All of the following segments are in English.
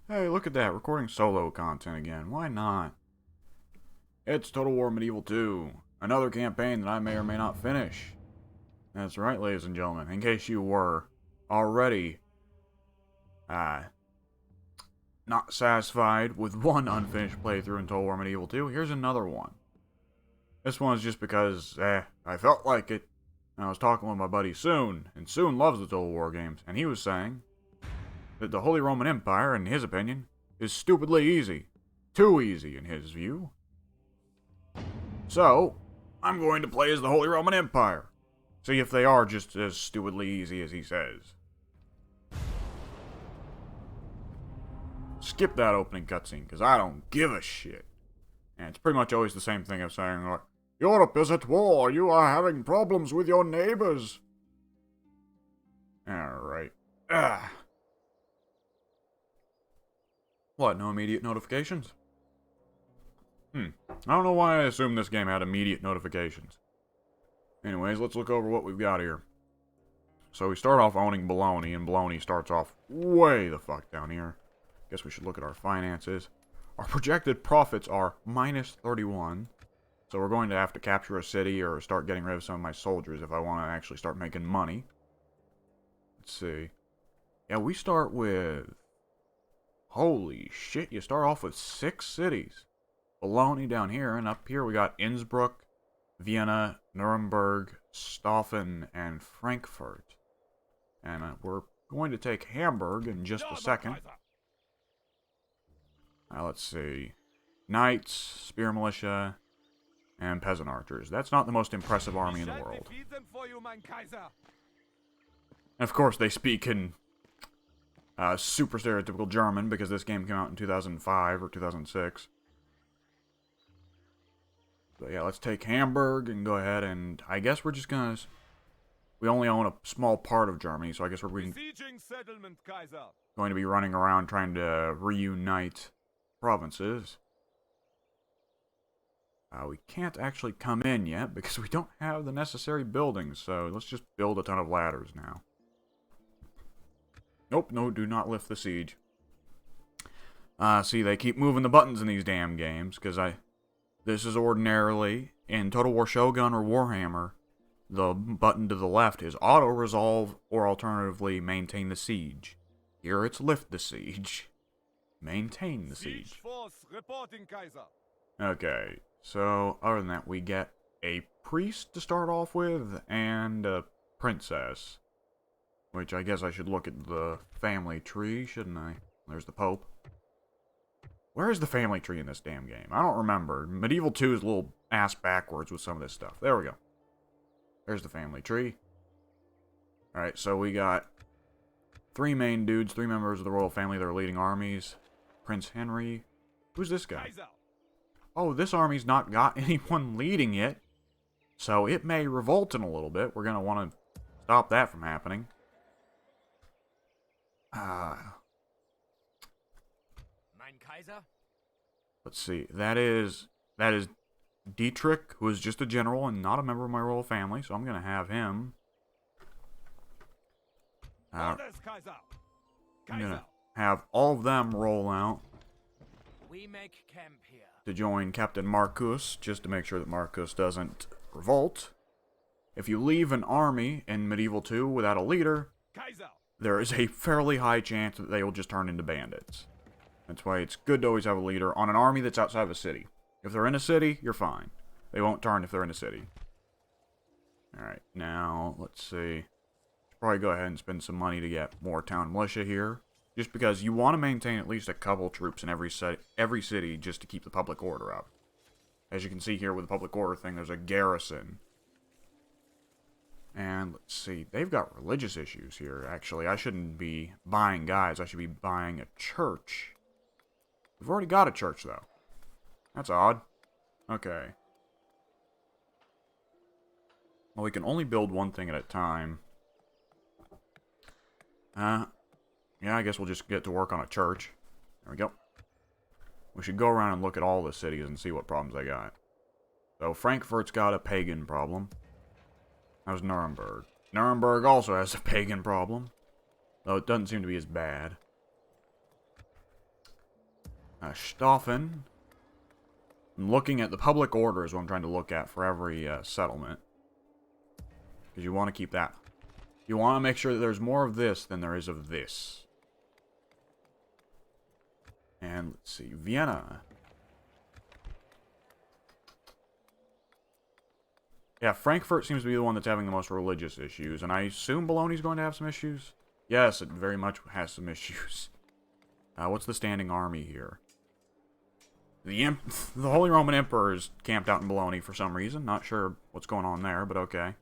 Hey, look at that, recording solo content again. Why not? It's Total War Medieval 2, another campaign that I may or may not finish. That's right, ladies and gentlemen, in case you were already, uh, not satisfied with one unfinished playthrough in Total War Medieval 2, here's another one. This one's just because, I felt like it. I was talking with my buddy Soon, and Soon loves the Total War games, and he was saying that the Holy Roman Empire, in his opinion, is stupidly easy. Too easy, in his view. So, I'm going to play as the Holy Roman Empire. See if they are just as stupidly easy as he says. Skip that opening cutscene, because I don't give a shit. And it's pretty much always the same thing of saying, like, Europe is at war, you are having problems with your neighbors. Alright. What, no immediate notifications? I don't know why I assumed this game had immediate notifications. Anyways, let's look over what we've got here. So we start off owning Bologna, and Bologna starts off way the fuck down here. Guess we should look at our finances. Our projected profits are minus 31. So we're going to have to capture a city or start getting rid of some of my soldiers if I want to actually start making money. Let's see. Yeah, we start with... Holy shit, you start off with 6 cities. Bologna down here, and up here we got Innsbruck, Vienna, Nuremberg, Staufen, and Frankfurt. And we're going to take Hamburg in just a second. Now let's see. Knights, Spear Militia, and Peasant Archers. That's not the most impressive army in the world. And of course they speak in super stereotypical German because this game came out in 2005 or 2006. But yeah, let's take Hamburg and go ahead and I guess we're just gonna... We only own a small part of Germany, so I guess we're going to be running around trying to reunite provinces. We can't actually come in yet because we don't have the necessary buildings, so let's just build a ton of ladders now. Nope, no, do not lift the siege. See, they keep moving the buttons in these damn games, because this is ordinarily, in Total War Shogun or Warhammer, the button to the left is auto-resolve or alternatively maintain the siege. Here it's lift the siege. Maintain the siege. Okay, so other than that we get a priest to start off with and a princess. Which I guess I should look at the family tree, shouldn't I? There's the Pope. Where is the family tree in this damn game? I don't remember. Medieval 2 is a little ass backwards with some of this stuff. There we go. There's the family tree. Alright, so we got 3 main dudes, 3 members of the royal family that are leading armies. Prince Henry. Who's this guy? Oh, this army's not got anyone leading it. So it may revolt in a little bit. We're going to want to stop that from happening. Let's see. That is Dietrich, who is just a general and not a member of my royal family, so I'm going to have him. I'm going to have all of them roll out to join Captain Marcus, just to make sure that Marcus doesn't revolt. If you leave an army in Medieval 2 without a leader, there is a fairly high chance that they will just turn into bandits. That's why it's good to always have a leader on an army that's outside of a city. If they're in a city, you're fine. They won't turn if they're in a city. Alright, now, let's see. Should probably go ahead and spend some money to get more town militia here. Just because you want to maintain at least a couple troops in every city just to keep the public order up. As you can see here with the public order thing, there's a garrison. And let's see, they've got religious issues here, actually. I shouldn't be buying guys, I should be buying a church. We've already got a church, though. That's odd. Okay. Well, we can only build one thing at a time. Yeah, I guess we'll just get to work on a church. There we go. We should go around and look at all the cities and see what problems they got. So, Frankfurt's got a pagan problem. How's Nuremberg? Nuremberg also has a pagan problem. Though it doesn't seem to be as bad. Stoffen. I'm looking at the public order is what I'm trying to look at for every settlement. Because you want to keep that. You want to make sure that there's more of this than there is of this. And let's see, Vienna. Yeah, Frankfurt seems to be the one that's having the most religious issues, and I assume Bologna's going to have some issues? Yes, it very much has some issues. What's the standing army here? The Holy Roman Emperor is camped out in Bologna for some reason. Not sure what's going on there, but okay.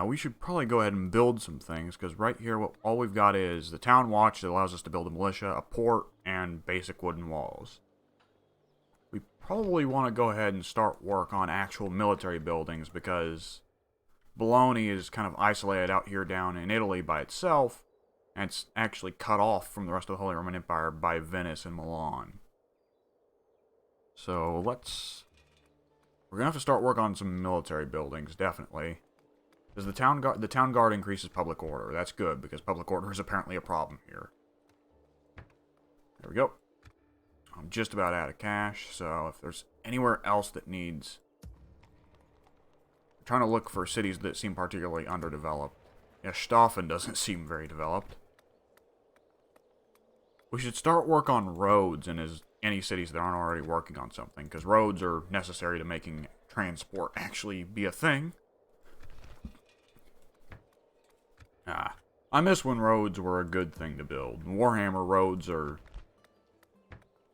We should probably go ahead and build some things, because right here, all we've got is the town watch that allows us to build a militia, a port, and basic wooden walls. We probably want to go ahead and start work on actual military buildings, because Bologna is kind of isolated out here down in Italy by itself, and it's actually cut off from the rest of the Holy Roman Empire by Venice and Milan. So we're going to have to start work on some military buildings, definitely. Because the town guard increases public order. That's good, because public order is apparently a problem here. There we go. I'm just about out of cash, so if there's anywhere else that needs... I'm trying to look for cities that seem particularly underdeveloped. Yeah, Stoffen doesn't seem very developed. We should start work on roads in any cities that aren't already working on something, because roads are necessary to making transport actually be a thing. I miss when roads were a good thing to build. Warhammer roads are...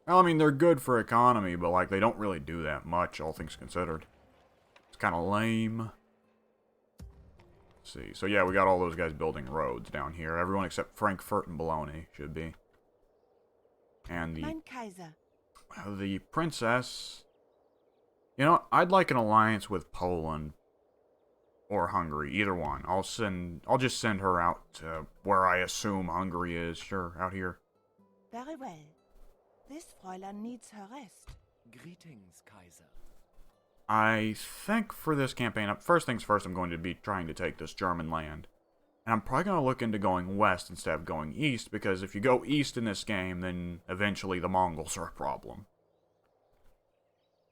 Well, I mean, they're good for economy, but, like, they don't really do that much, all things considered. It's kind of lame. Let's see. So, yeah, we got all those guys building roads down here. Everyone except Frankfurt and Bologna should be. And the princess... You know, I'd like an alliance with Poland. Or Hungary, either one. I'll just send her out to where I assume Hungary is. Sure, out here. Very well. This Fräulein needs her rest. Greetings, Kaiser. I think for this campaign, first things first, I'm going to be trying to take this German land. And I'm probably going to look into going west instead of going east, because if you go east in this game, then eventually the Mongols are a problem.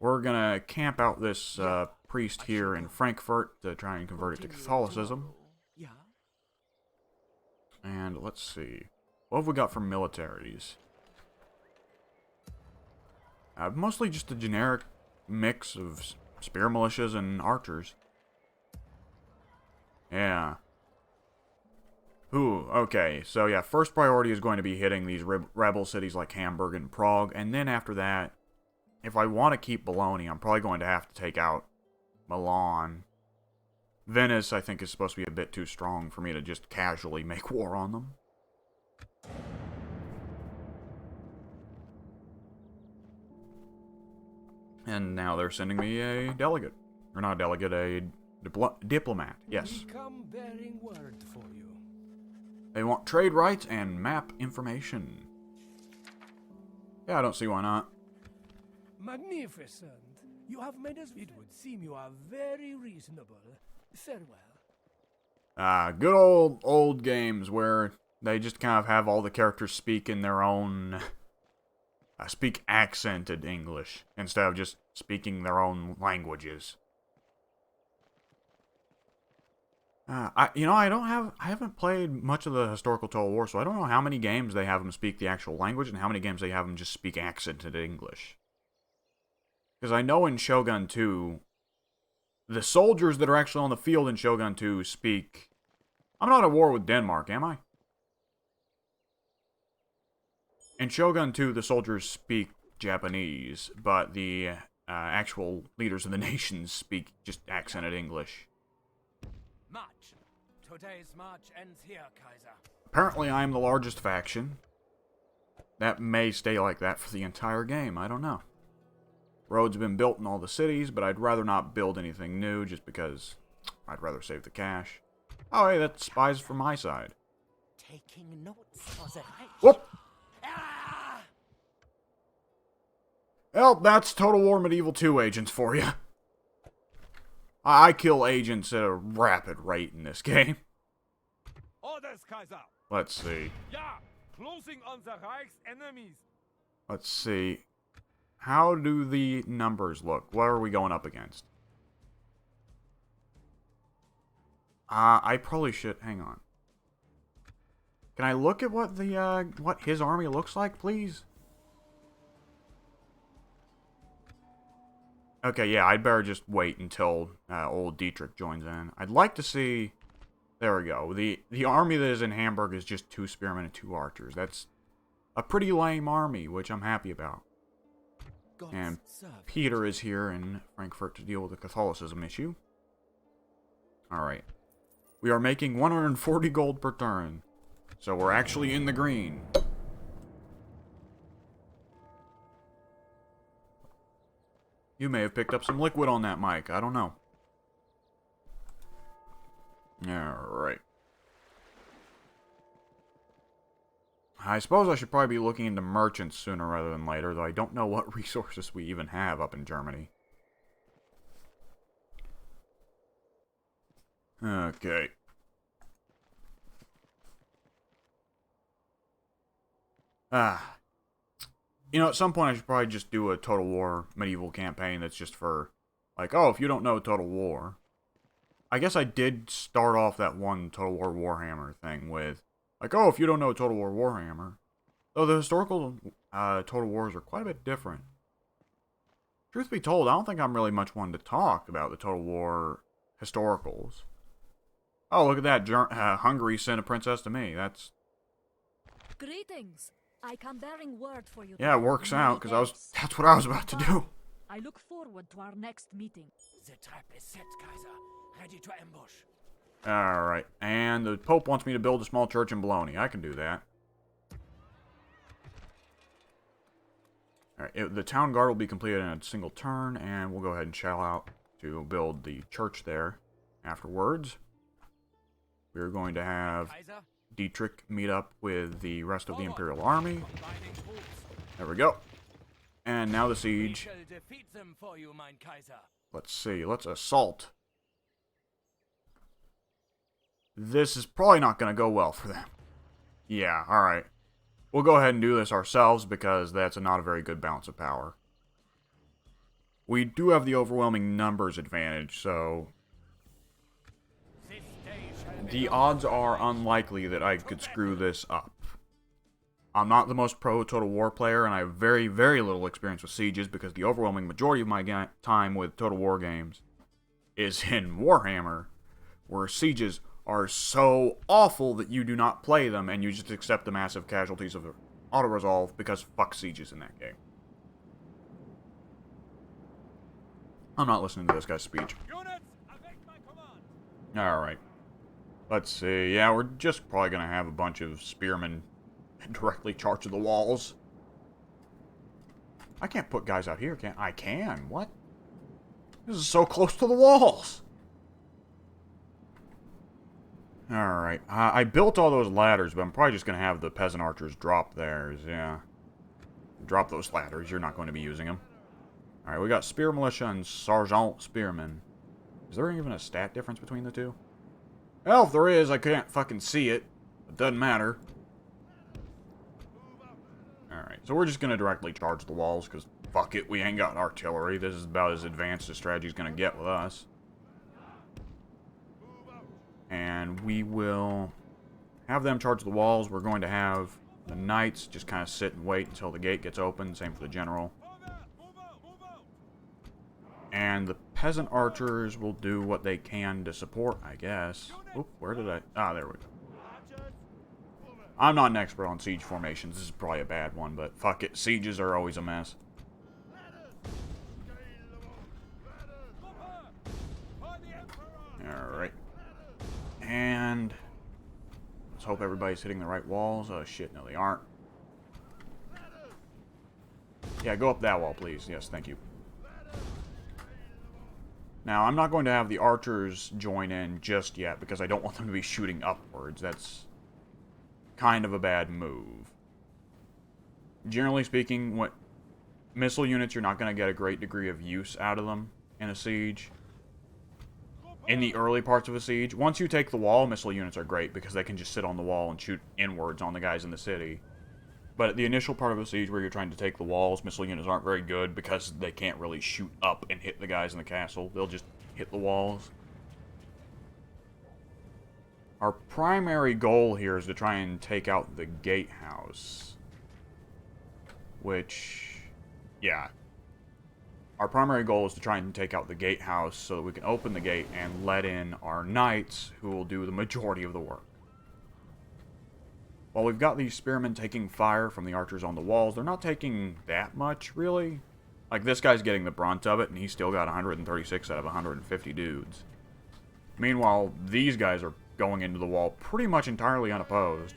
We're going to camp out this priest here in Frankfurt to try and convert it to Catholicism. And let's see. What have we got for militaries? Mostly just a generic mix of spear militias and archers. Yeah. Ooh, okay. So yeah, first priority is going to be hitting these rebel cities like Hamburg and Prague, and then after that, if I want to keep Bologna, I'm probably going to have to take out Milan. Venice, I think, is supposed to be a bit too strong for me to just casually make war on them. And now they're sending me a delegate. Or not a delegate, a diplomat. Yes. Come bearing word for you. They want trade rights and map information. Yeah, I don't see why not. Magnificent. You have made us... It would seem you are very reasonable. Farewell. Good old games where they just kind of have all the characters speak in their own... speak accented English, instead of just speaking their own languages. I haven't played much of the historical Total War, so I don't know how many games they have them speak the actual language and how many games they have them just speak accented English. Because I know in Shogun 2, the soldiers that are actually on the field in Shogun 2 speak... I'm not at war with Denmark, am I? In Shogun 2, the soldiers speak Japanese, but the actual leaders of the nations speak just accented English. March. Today's march ends here, Kaiser. Apparently, I am the largest faction. That may stay like that for the entire game, I don't know. Roads have been built in all the cities, but I'd rather not build anything new just because I'd rather save the cash. Oh, hey, that's spies from my side. Taking notes for the right. Whoop! Well, that's Total War Medieval 2 agents for you. I kill agents at a rapid rate in this game. Orders, Kaiser. Let's see. Yeah, closing on the Reich's enemies. Let's see. How do the numbers look? What are we going up against? I probably should... Hang on. Can I look at what the, what his army looks like, please? Okay, yeah, I'd better just wait until old Dietrich joins in. I'd like to see... There we go. The army that is in Hamburg is just 2 spearmen and 2 archers. That's a pretty lame army, which I'm happy about. And Peter is here in Frankfurt to deal with the Catholicism issue. Alright. We are making 140 gold per turn. So we're actually in the green. You may have picked up some liquid on that mic. I don't know. Alright. I suppose I should probably be looking into merchants sooner rather than later, though I don't know what resources we even have up in Germany. Okay. You know, at some point I should probably just do a Total War medieval campaign that's just for, like, oh, if you don't know Total War. I guess I did start off that one Total War Warhammer thing with, like, oh, if you don't know Total War Warhammer. Though the historical Total Wars are quite a bit different. Truth be told, I don't think I'm really much one to talk about the Total War historicals. Oh, look at that. Hungary sent a princess to me. That's... Greetings. I come bearing word for you. Yeah, it works out, because that's what I was about to do. I look forward to our next meeting. The trap is set, Kaiser. Ready to ambush. Alright, and the Pope wants me to build a small church in Bologna. I can do that. Alright, the town guard will be completed in a single turn, and we'll go ahead and shell out to build the church there afterwards. We're going to have Dietrich meet up with the rest of the Imperial Army. There we go. And now the siege. Let's see, let's assault. This is probably not going to go well for them. Yeah, alright. We'll go ahead and do this ourselves because that's not a very good balance of power. We do have the overwhelming numbers advantage, so... the odds are unlikely that I could screw this up. I'm not the most pro Total War player, and I have very, very little experience with sieges because the overwhelming majority of my time with Total War games is in Warhammer, where sieges are so awful that you do not play them and you just accept the massive casualties of auto-resolve because fuck sieges in that game. I'm not listening to this guy's speech. Alright. Let's see. Yeah, we're just probably going to have a bunch of spearmen directly charge to the walls. I can't put guys out here, can I? I can. What? This is so close to the walls. Alright. I built all those ladders, but I'm probably just going to have the peasant archers drop theirs. Yeah. Drop those ladders. You're not going to be using them. Alright, we got Spear Militia and Sergeant Spearmen. Is there even a stat difference between the two? Well, if there is, I can't fucking see it. It doesn't matter. Alright, so we're just going to directly charge the walls, because fuck it, we ain't got artillery. This is about as advanced as strategy's going to get with us. And we will have them charge the walls. We're going to have the knights just kind of sit and wait until the gate gets open. Same for the general. And the peasant archers will do what they can to support, I guess. Oop, where did I... Ah, there we go. I'm not an expert on siege formations. This is probably a bad one, but fuck it. Sieges are always a mess. Alright. And... let's hope everybody's hitting the right walls. Oh, shit, no, they aren't. Yeah, go up that wall, please. Yes, thank you. Now, I'm not going to have the archers join in just yet, because I don't want them to be shooting upwards. That's kind of a bad move. Generally speaking, what missile units, you're not going to get a great degree of use out of them in a siege. In the early parts of a siege. Once you take the wall, missile units are great, because they can just sit on the wall and shoot inwards on the guys in the city. But the initial part of a siege where you're trying to take the walls, missile units aren't very good because they can't really shoot up and hit the guys in the castle. They'll just hit the walls. Our primary goal here is to try and take out the gatehouse. Which, yeah. Our primary goal is to try and take out the gatehouse so that we can open the gate and let in our knights, who will do the majority of the work. While we've got these spearmen taking fire from the archers on the walls, they're not taking that much, really. Like, this guy's getting the brunt of it, and he's still got 136 out of 150 dudes. Meanwhile, these guys are going into the wall pretty much entirely unopposed.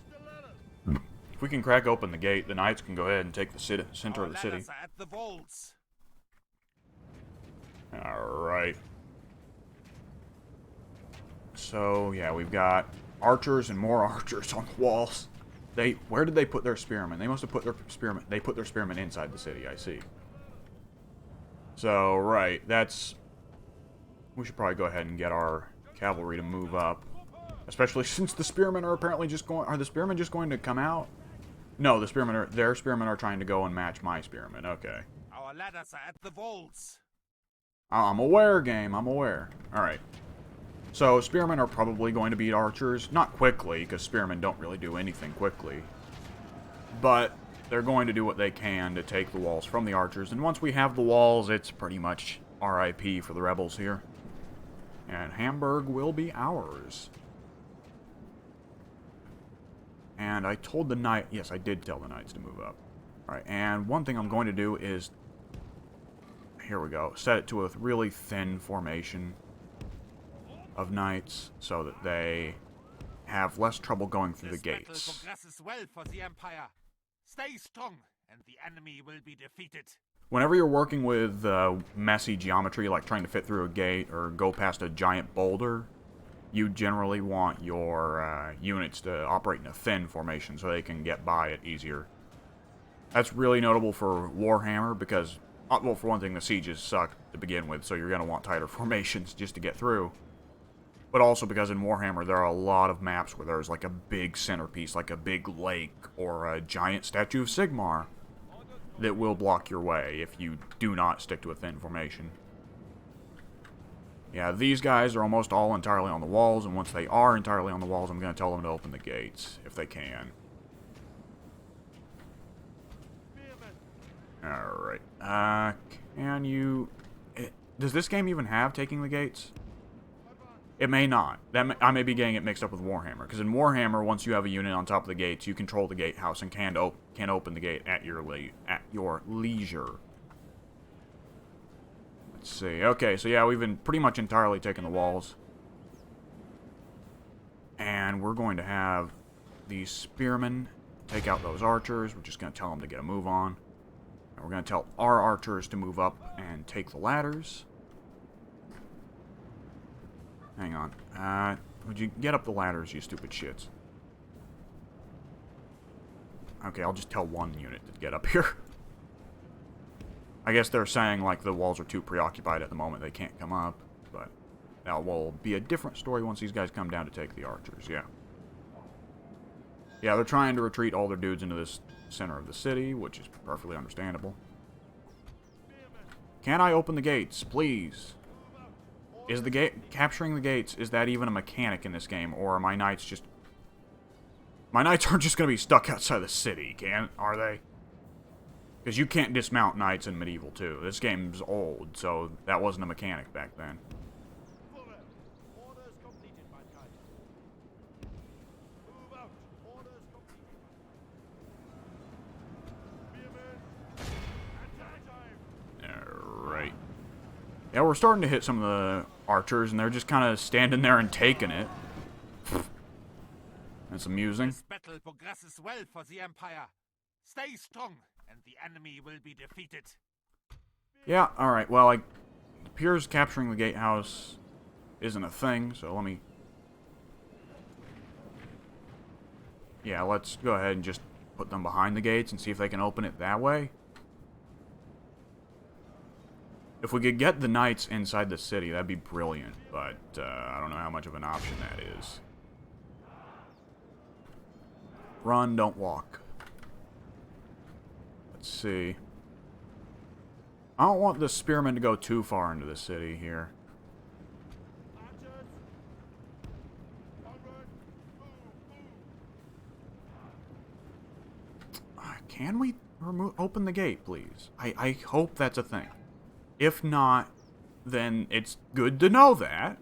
If we can crack open the gate, the knights can go ahead and take the center of the city. Alright. So, yeah, we've got archers and more archers on the walls. Where did they put their spearmen? They must have put their spearmen... They put their spearmen inside the city, I see. So, right, that's... We should probably go ahead and get our cavalry to move up. Especially since the spearmen are apparently just going... Are the spearmen just going to come out? No, the spearmen are... Their spearmen are trying to go and match my spearmen. Okay. Our ladders are at the vaults. I'm aware, game. I'm aware. Alright. So, spearmen are probably going to beat archers. Not quickly, because spearmen don't really do anything quickly. But they're going to do what they can to take the walls from the archers. And once we have the walls, it's pretty much RIP for the rebels here. And Hamburg will be ours. And I told the knight... Yes, I did tell the knights to move up. Alright, and one thing I'm going to do is... Here we go. Set it to a really thin formation of knights so that they have less trouble going through the gates. This battle progresses well for the Empire. Stay strong, and the enemy will be defeated. Whenever you're working with messy geometry, like trying to fit through a gate or go past a giant boulder, you generally want your units to operate in a thin formation so they can get by it easier. That's really notable for Warhammer because, well, for one thing, the sieges suck to begin with, so you're going to want tighter formations just to get through. But also because in Warhammer there are a lot of maps where there's like a big centerpiece, like a big lake or a giant statue of Sigmar that will block your way if you do not stick to a thin formation. Yeah, these guys are almost all entirely on the walls, and once they are entirely on the walls, I'm going to tell them to open the gates, if they can. Alright, can you... Does this game even have taking the gates? It may not. I may be getting it mixed up with Warhammer, because in Warhammer, once you have a unit on top of the gates, you control the gatehouse and can open the gate at your leisure. Let's see. Okay, so yeah, we've been pretty much entirely taking the walls. And we're going to have these spearmen take out those archers. We're just going to tell them to get a move on. And we're going to tell our archers to move up and take the ladders. Hang on. Would you get up the ladders, you stupid shits? Okay, I'll just tell one unit to get up here. I guess they're saying, like, the walls are too preoccupied at the moment. They can't come up. But that will be a different story once these guys come down to take the archers, yeah. Yeah, they're trying to retreat all their dudes into this center of the city, which is perfectly understandable. Can I open the gates, please? Is the capturing the gates, is that even a mechanic in this game, or are my knights just... My knights aren't just going to be stuck outside the city, are they? Because you can't dismount knights in Medieval 2. This game's old, so that wasn't a mechanic back then. Alright. Yeah, we're starting to hit some of the archers, and they're just kind of standing there and taking it. That's amusing. This battle progresses well for the Empire. Stay strong, and the enemy will be defeated. Yeah, alright, well, it appears capturing the gatehouse isn't a thing, so let me... Yeah, let's go ahead and just put them behind the gates and see if they can open it that way. If we could get the knights inside the city, that'd be brilliant, but I don't know how much of an option that is. Run, don't walk. let's see. I don't want the spearmen to go too far into the city here. Can we open the gate, please? I hope that's a thing. If not, then it's good to know that.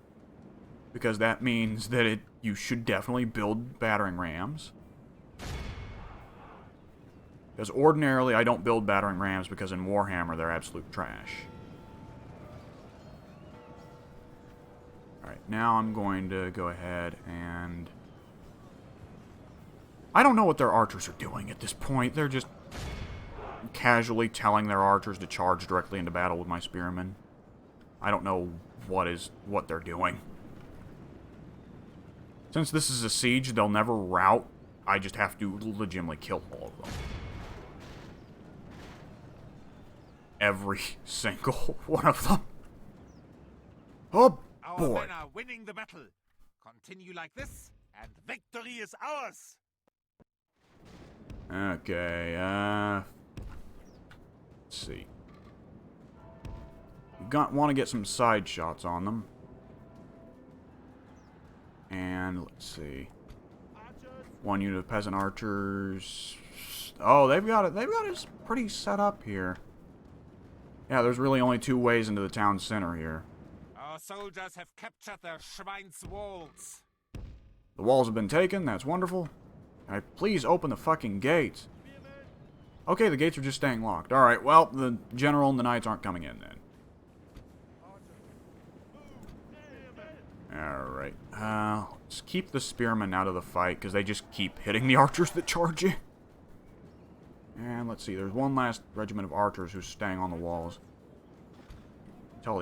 Because that means that you should definitely build battering rams. Because ordinarily I don't build battering rams because in Warhammer they're absolute trash. Alright, now I'm going to go ahead and... I don't know what their archers are doing at this point. They're just casually telling their archers to charge directly into battle with my spearmen. I don't know what they're doing. Since this is a siege, they'll never rout. I just have to legitimately kill all of them. Every single one of them. Oh, Our boy. men are winning the battle. Continue like this, and victory is ours. Okay, let's see. Want to get some side shots on them. And let's see. One unit of peasant archers. Oh, they've got it pretty set up here. Yeah, there's really only 2 ways into the town center here. Our soldiers have captured their Schwein's walls. The walls have been taken, that's wonderful. Can I please open the fucking gates? Okay, the gates are just staying locked. Alright, well, the general and the knights aren't coming in then. Alright, let's keep the spearmen out of the fight, because they just keep hitting the archers that charge you. And let's see, there's one last regiment of archers who's staying on the walls. Tell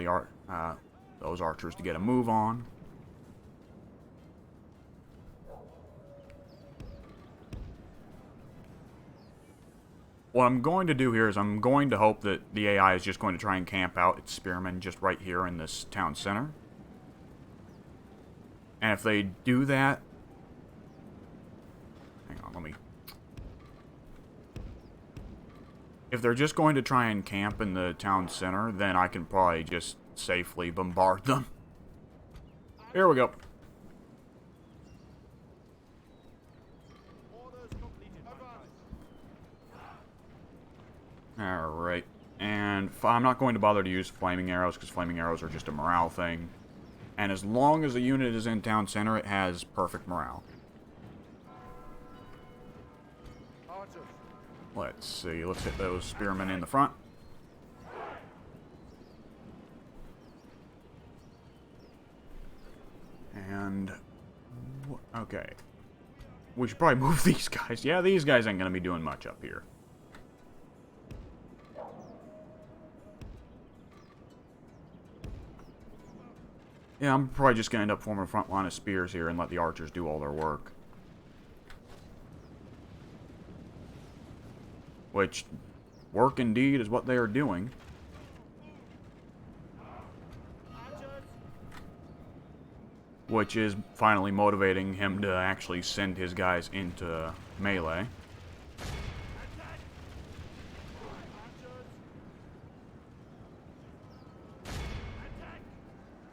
those archers to get a move on. What I'm going to do here is I'm going to hope that the AI is just going to try and camp out its spearmen just right here in this town center. And if they do that... Hang on, let me... If they're just going to try and camp in the town center, then I can probably just safely bombard them. Here we go. Alright. And I'm not going to bother to use flaming arrows, because flaming arrows are just a morale thing. And as long as the unit is in town center, it has perfect morale. Let's see. Let's hit those spearmen in the front. And... okay. We should probably move these guys. Yeah, these guys ain't going to be doing much up here. Yeah, I'm probably just going to end up forming a front line of spears here and let the archers do all their work. Which, work indeed is what they are doing. Which is finally motivating him to actually send his guys into melee.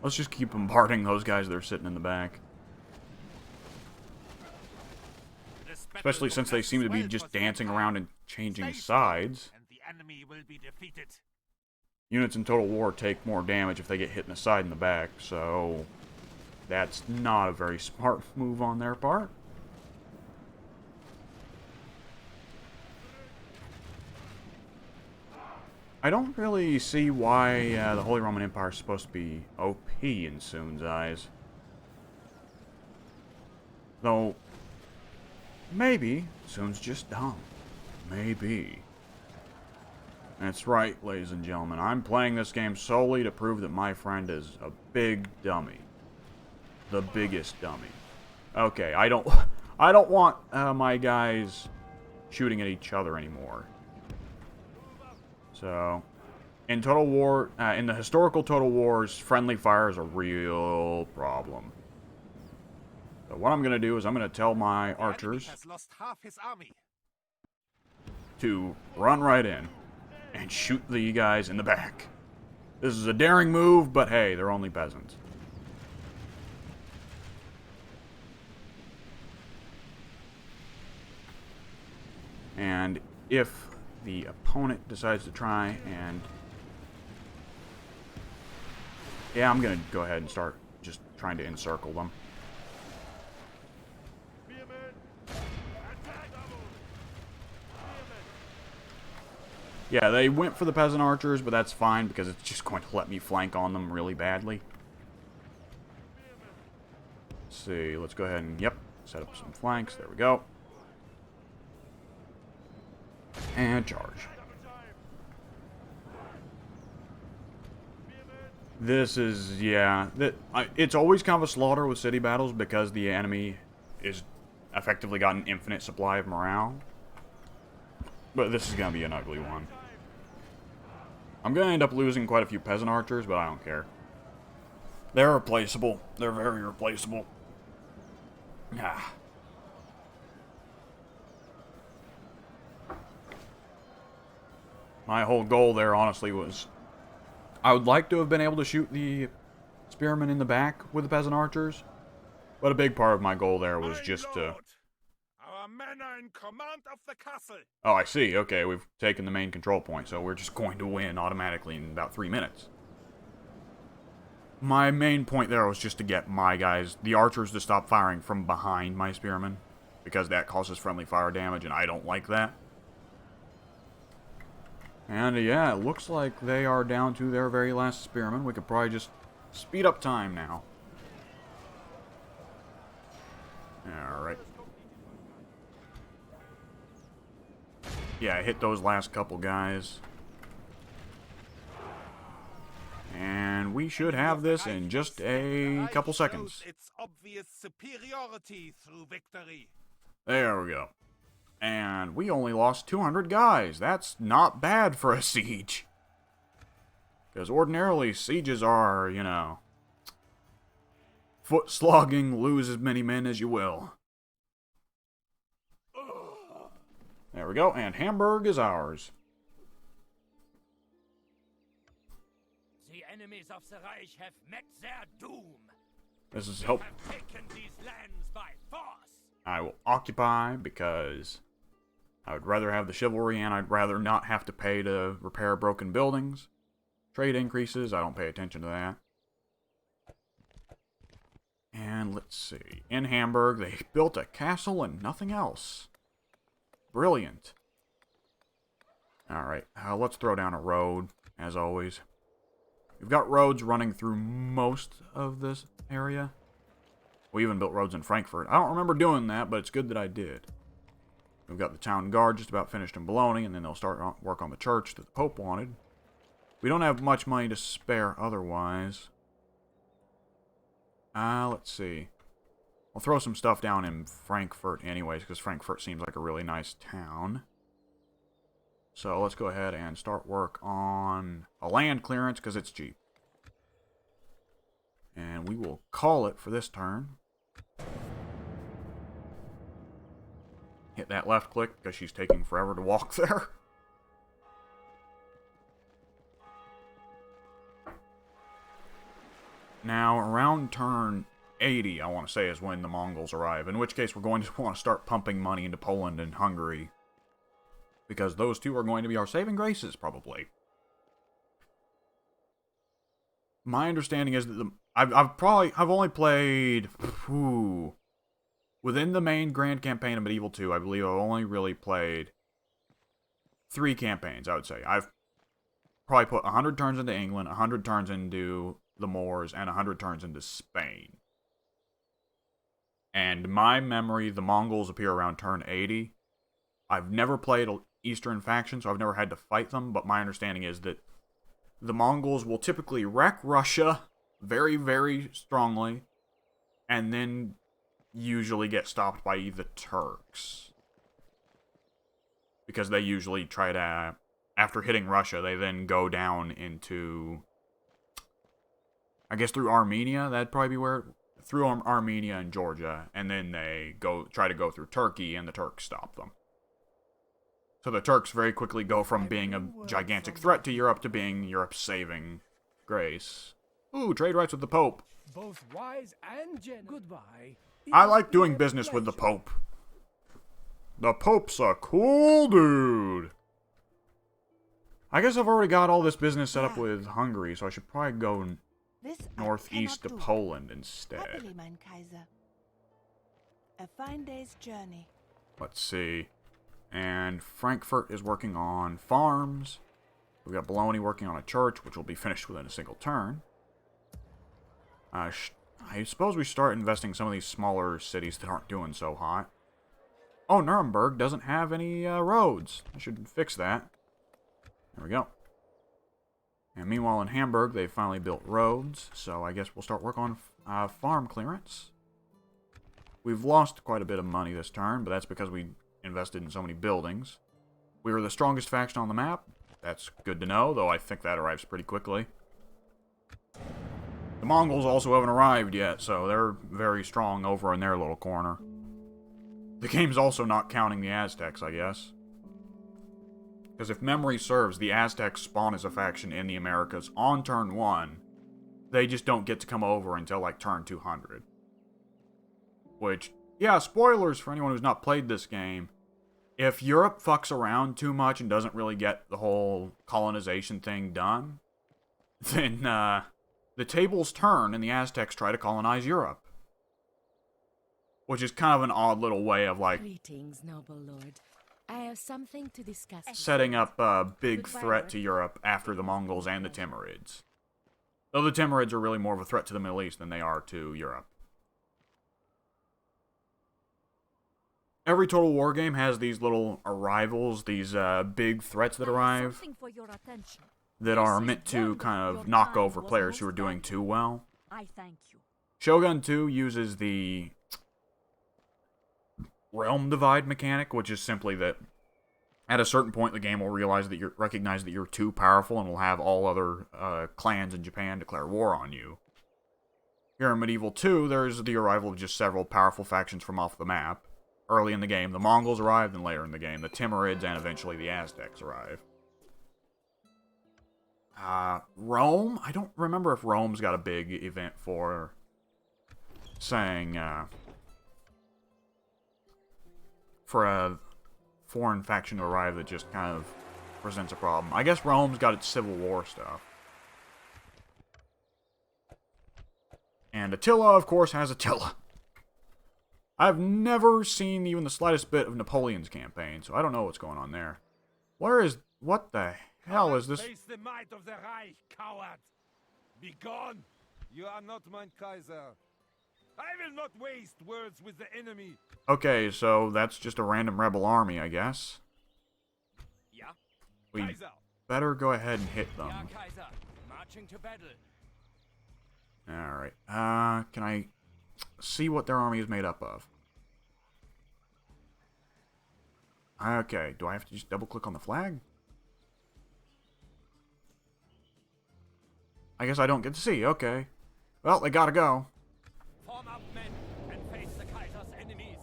Let's just keep bombarding those guys that are sitting in the back. Especially since they seem to be just dancing around and changing sides. And the enemy will be defeated. Units in Total War take more damage if they get hit in the side and the back, so that's not a very smart move on their part. I don't really see why the Holy Roman Empire is supposed to be OP in Soon's eyes. Though, maybe Soon's just dumb. Maybe. That's right, ladies and gentlemen. I'm playing this game solely to prove that my friend is a big dummy. The biggest dummy. Okay, I don't want my guys shooting at each other anymore. So, in Total War, in the historical Total Wars, friendly fire is a real problem. So what I'm going to do is I'm going to tell my archers Has lost half his army. to run right in and shoot the guys in the back. This is a daring move, but hey, they're only peasants. And if the opponent decides to try and... Yeah, I'm going to go ahead and start just trying to encircle them. Yeah, they went for the peasant archers, but that's fine because it's just going to let me flank on them really badly. Let's see, let's go ahead and, yep, set up some flanks. There we go. And charge. This is, yeah, it's always kind of a slaughter with city battles because the enemy is effectively got an infinite supply of morale. But this is going to be an ugly one. I'm going to end up losing quite a few peasant archers, but I don't care. They're replaceable. They're very replaceable. Ah. My whole goal there, honestly, was... I would like to have been able to shoot the spearmen in the back with the peasant archers. But a big part of my goal there was just to... Our men are in command of the castle. Oh, I see. Okay, we've taken the main control point, so we're just going to win automatically in about 3 minutes. My main point there was just to get my guys, the archers, to stop firing from behind my spearmen, because that causes friendly fire damage, and I don't like that. And yeah, it looks like they are down to their very last spearmen. We could probably just speed up time now. Alright. Yeah, I hit those last couple guys. And we should have this in just a couple seconds. Its obvious superiority through victory. There we go. And we only lost 200 guys. That's not bad for a siege. Because ordinarily, sieges are, you know, foot slogging, lose as many men as you will. There we go, and Hamburg is ours. The enemies of the Reich have met their doom. This is help. Have taken these lands by force. I will occupy because I would rather have the chivalry, and I'd rather not have to pay to repair broken buildings. Trade increases, I don't pay attention to that. And let's see. In Hamburg, they built a castle and nothing else. Brilliant. Alright, let's throw down a road, as always. We've got roads running through most of this area. We even built roads in Frankfurt. I don't remember doing that, but it's good that I did. We've got the town guard just about finished in Bologna, and then they'll start work on the church that the Pope wanted. We don't have much money to spare otherwise. Let's see. We'll throw some stuff down in Frankfurt anyways, because Frankfurt seems like a really nice town. So let's go ahead and start work on a land clearance, because it's cheap. And we will call it for this turn. Hit that left click, because she's taking forever to walk there. Now, around turn 80, I want to say, is when the Mongols arrive. In which case, we're going to want to start pumping money into Poland and Hungary. Because those two are going to be our saving graces, probably. My understanding is that I've only played... within the main Grand Campaign of Medieval 2, I believe I've only really played 3 campaigns, I would say. I've probably put 100 turns into England, 100 turns into the Moors, and 100 turns into Spain. And my memory, the Mongols appear around turn 80. I've never played an Eastern faction, so I've never had to fight them, but my understanding is that the Mongols will typically wreck Russia very, very strongly, and then usually get stopped by the Turks. Because they usually try to, after hitting Russia, they then go down into, I guess through Armenia, that'd probably be where, through Armenia and Georgia, and then they try to go through Turkey, and the Turks stop them. So the Turks very quickly go from being a gigantic threat to Europe to being Europe's saving grace. Ooh, trade rights with the Pope. Both wise and gentle. Goodbye. I like doing business with the Pope. The Pope's a cool dude. I guess I've already got all this business set up with Hungary, so I should probably go This I northeast to cannot do. Poland instead. Happily, mein Kaiser. A fine day's journey. Let's see. And Frankfurt is working on farms. We've got Bologna working on a church, which will be finished within a single turn. I suppose we start investing in some of these smaller cities that aren't doing so hot. Oh, Nuremberg doesn't have any roads. I should fix that. There we go. And meanwhile in Hamburg, they've finally built roads, so I guess we'll start work on farm clearance. We've lost quite a bit of money this turn, but that's because we invested in so many buildings. We were the strongest faction on the map. That's good to know, though I think that arrives pretty quickly. The Mongols also haven't arrived yet, so they're very strong over in their little corner. The game's also not counting the Aztecs, I guess. Because if memory serves, the Aztecs spawn as a faction in the Americas on turn 1. They just don't get to come over until, like, turn 200. Which, yeah, spoilers for anyone who's not played this game. If Europe fucks around too much and doesn't really get the whole colonization thing done, then, the tables turn and the Aztecs try to colonize Europe. Which is kind of an odd little way of, like, Greetings, noble lord. I have something to discuss. setting up a big threat to Europe after the Mongols and the Timurids. Though the Timurids are really more of a threat to the Middle East than they are to Europe. Every Total War game has these little arrivals, these big threats that arrive, Something for your attention. that are meant to kind of knock over players who are doing too well. I thank you. Shogun 2 uses the realm divide mechanic, which is simply that at a certain point the game will recognize that you're too powerful and will have all other clans in Japan declare war on you. Here in Medieval 2, there's the arrival of just several powerful factions from off the map. Early in the game, the Mongols arrive, and later in the game, the Timurids and eventually the Aztecs arrive. Rome? I don't remember if Rome's got a big event for saying, for a foreign faction to arrive that just kind of presents a problem. I guess Rome's got its Civil War stuff. And Attila, of course, has Attila. I've never seen even the slightest bit of Napoleon's campaign, so I don't know what's going on there. What the hell is this? Face the might of the Reich, coward! Be gone! You are not mein Kaiser. I will not waste words with the enemy. Okay, so that's just a random rebel army, I guess. Ja, We Kaiser! better go ahead and hit them. ja, Kaiser. Marching to battle. Alright, can I see what their army is made up of? Okay, do I have to just double-click on the flag? I guess I don't get to see, okay. Well, they gotta go. Form up, men, and face the Kaiser's enemies.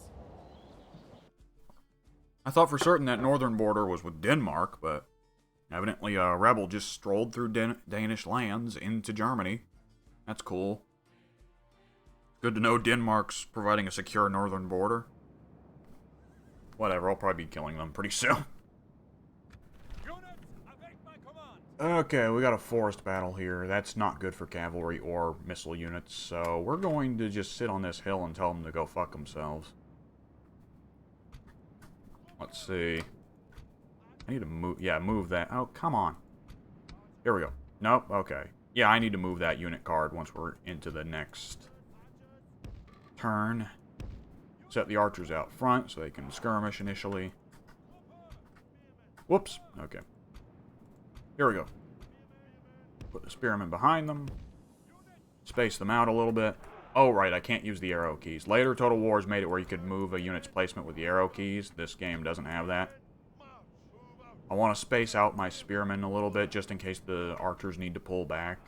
I thought for certain that northern border was with Denmark, but evidently a rebel just strolled through Danish lands into Germany. That's cool. Good to know Denmark's providing a secure northern border. Whatever, I'll probably be killing them pretty soon. Units, await my command! Okay, we got a forest battle here. That's not good for cavalry or missile units, so we're going to just sit on this hill and tell them to go fuck themselves. Let's see. I need to move... Yeah, move that. Oh, come on. Here we go. Nope, okay. Yeah, I need to move that unit card once we're into the next turn. Set the archers out front so they can skirmish initially. Whoops. Okay. Here we go. Put the spearmen behind them. Space them out a little bit. Oh, right, I can't use the arrow keys. Later Total Wars made it where you could move a unit's placement with the arrow keys. This game doesn't have that. I want to space out my spearmen a little bit just in case the archers need to pull back.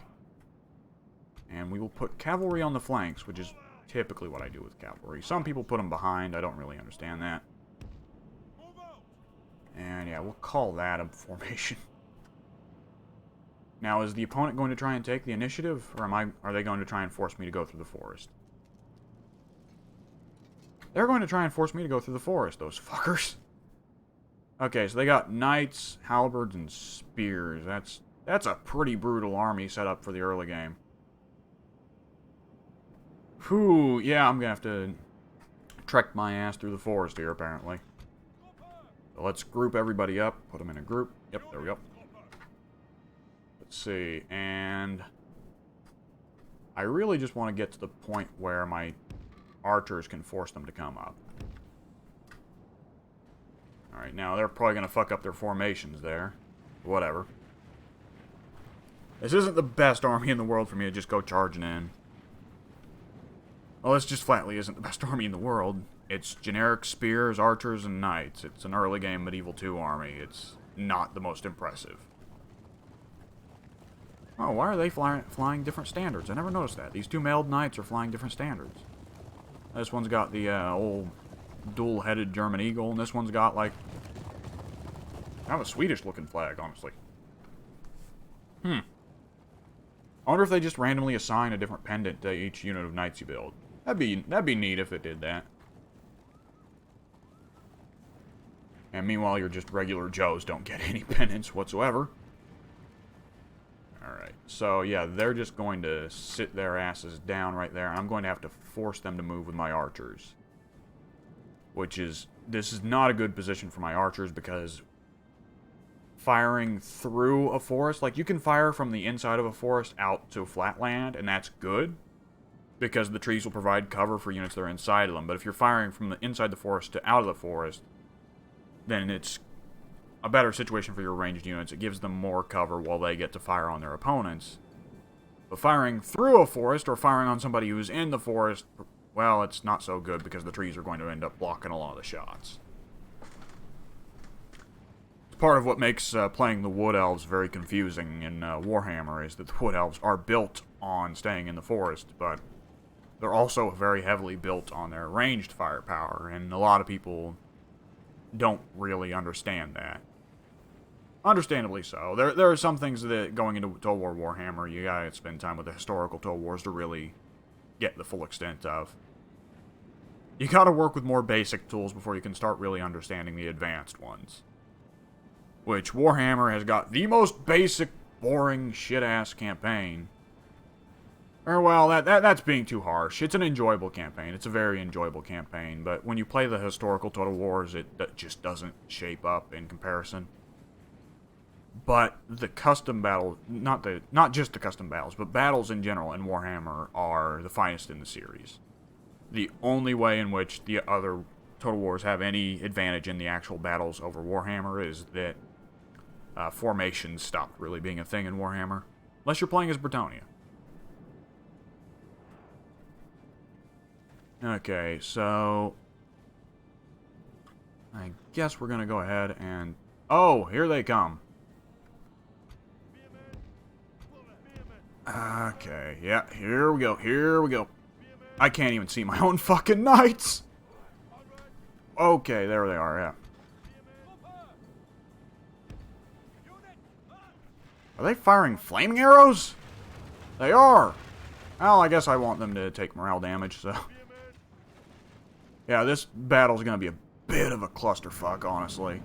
And we will put cavalry on the flanks, which is typically what I do with cavalry. Some people put them behind. I don't really understand that. And And yeah, we'll call that a formation. Now, is the opponent going to try and take the initiative, or are they going to try and force me to go through the forest? They're going to try and force me to go through the forest, those fuckers. Okay, so they got knights, halberds, and spears. That's a pretty brutal army set up for the early game. Whew, yeah, I'm gonna have to trek my ass through the forest here, apparently. So let's group everybody up, put them in a group. Yep, there we go. Let's see, and I really just want to get to the point where my archers can force them to come up. Alright, now they're probably going to fuck up their formations there. Whatever. This isn't the best army in the world for me to just go charging in. Well, this just flatly isn't the best army in the world. It's generic spears, archers, and knights. It's an early game Medieval 2 army. It's not the most impressive. Oh, why are they flying different standards? I never noticed that. These two mailed knights are flying different standards. This one's got the old dual-headed German eagle, and this one's got, like, kind of a Swedish-looking flag, honestly. I wonder if they just randomly assign a different pendant to each unit of knights you build. That'd be neat if it did that. And meanwhile, your just regular Joes don't get any pendants whatsoever. Alright, so yeah, they're just going to sit their asses down right there, and I'm going to have to force them to move with my archers. This is not a good position for my archers, because firing through a forest, like, you can fire from the inside of a forest out to flat land, and that's good, because the trees will provide cover for units that are inside of them. But if you're firing from the inside the forest to out of the forest, then it's a better situation for your ranged units. It gives them more cover while they get to fire on their opponents. But firing through a forest, or firing on somebody who's in the forest, well, it's not so good, because the trees are going to end up blocking a lot of the shots. Part of what makes playing the Wood Elves very confusing in Warhammer is that the Wood Elves are built on staying in the forest, but they're also very heavily built on their ranged firepower, and a lot of people don't really understand that. Understandably so. There are some things that, going into Total War Warhammer, you gotta spend time with the historical Total Wars to really get the full extent of. You gotta work with more basic tools before you can start really understanding the advanced ones. Which, Warhammer has got the most basic, boring, shit-ass campaign. Or, well, that's being too harsh. It's an enjoyable campaign. It's a very enjoyable campaign. But when you play the historical Total Wars, it just doesn't shape up in comparison. But the custom battle, not just the custom battles, but battles in general in Warhammer are the finest in the series. The only way in which the other Total Wars have any advantage in the actual battles over Warhammer is that formations stopped really being a thing in Warhammer. Unless you're playing as Bretonnia. Okay, so I guess we're gonna go ahead and... Oh, here they come. Okay, yeah, here we go. I can't even see my own fucking knights! Okay, there they are, yeah. Are they firing flaming arrows? They are! Well, I guess I want them to take morale damage, so... Yeah, this battle's gonna be a bit of a clusterfuck, honestly.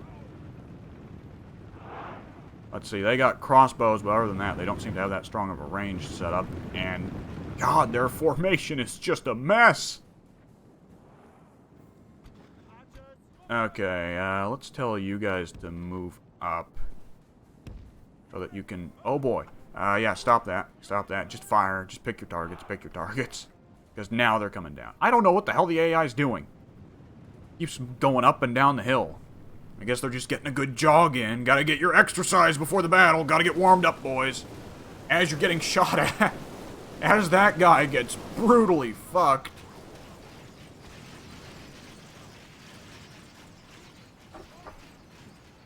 Let's see, they got crossbows, but other than that, they don't seem to have that strong of a range setup. And, God, their formation is just a mess! Okay, let's tell you guys to move up. So that you can... Oh, boy. Yeah, stop that. Stop that. Just fire. Just pick your targets. Pick your targets. Because now they're coming down. I don't know what the hell the AI is doing. Keeps going up and down the hill. I guess they're just getting a good jog in. Gotta get your exercise before the battle. Gotta get warmed up, boys. As you're getting shot at. As that guy gets brutally fucked.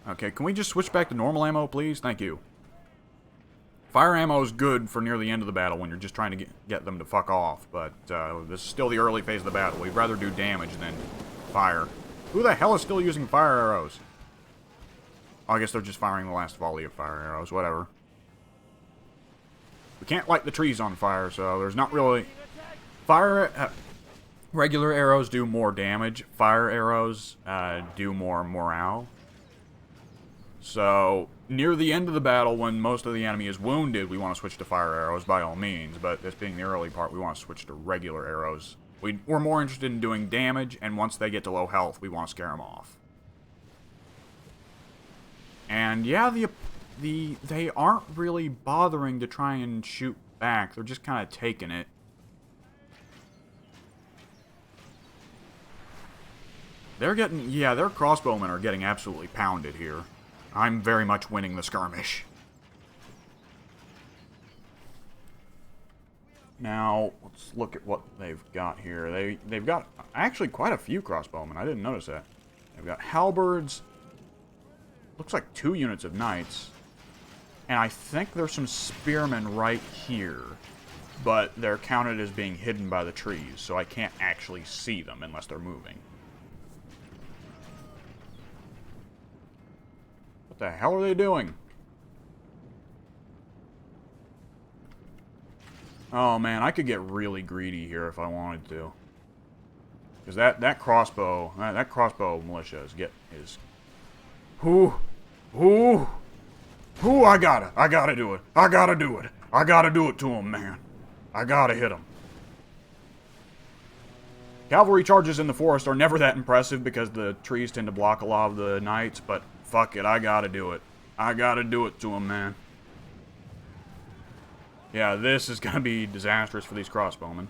Okay, can we just switch back to normal ammo, please? Thank you. Fire ammo is good for near the end of the battle when you're just trying to get them to fuck off, but this is still the early phase of the battle. We'd rather do damage than fire. Who the hell is still using fire arrows? I guess they're just firing the last volley of fire arrows, whatever. We can't light the trees on fire, so there's not really... Regular arrows do more damage. Fire arrows do more morale. So, near the end of the battle, when most of the enemy is wounded, we want to switch to fire arrows by all means. But this being the early part, we want to switch to regular arrows. We're more interested in doing damage, and once they get to low health, we want to scare them off. And yeah, they aren't really bothering to try and shoot back. They're just kind of taking it. They're getting, yeah, their crossbowmen are getting absolutely pounded here. I'm very much winning the skirmish. Now, let's look at what they've got here. They've got actually quite a few crossbowmen. I didn't notice that. They've got halberds. Looks like 2 units of knights. And I think there's some spearmen right here. But they're counted as being hidden by the trees, so I can't actually see them unless they're moving. What the hell are they doing? Oh man, I could get really greedy here if I wanted to. Because that crossbow militia is I gotta do it. I gotta do it to him, man. I gotta hit him. Cavalry charges in the forest are never that impressive because the trees tend to block a lot of the knights, but fuck it, I gotta do it. I gotta do it to him, man. Yeah, this is gonna be disastrous for these crossbowmen.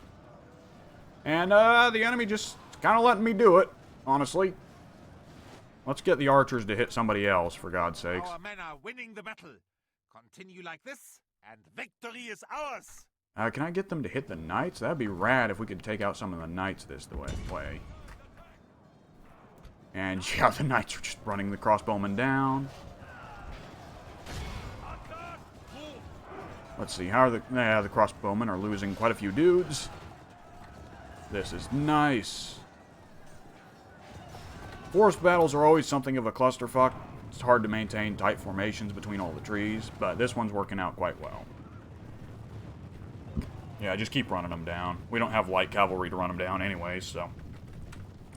And, the enemy just kind of letting me do it, honestly. Let's get the archers to hit somebody else, for God's sakes. Our men are winning the battle. Continue like this, and victory is ours. Can I get them to hit the knights? That'd be rad if we could take out some of the knights this way. And yeah, the knights are just running the crossbowmen down. Let's see, how are the crossbowmen are losing quite a few dudes. This is nice. Forest battles are always something of a clusterfuck. It's hard to maintain tight formations between all the trees, but this one's working out quite well. Yeah, just keep running them down. We don't have light cavalry to run them down anyway, so...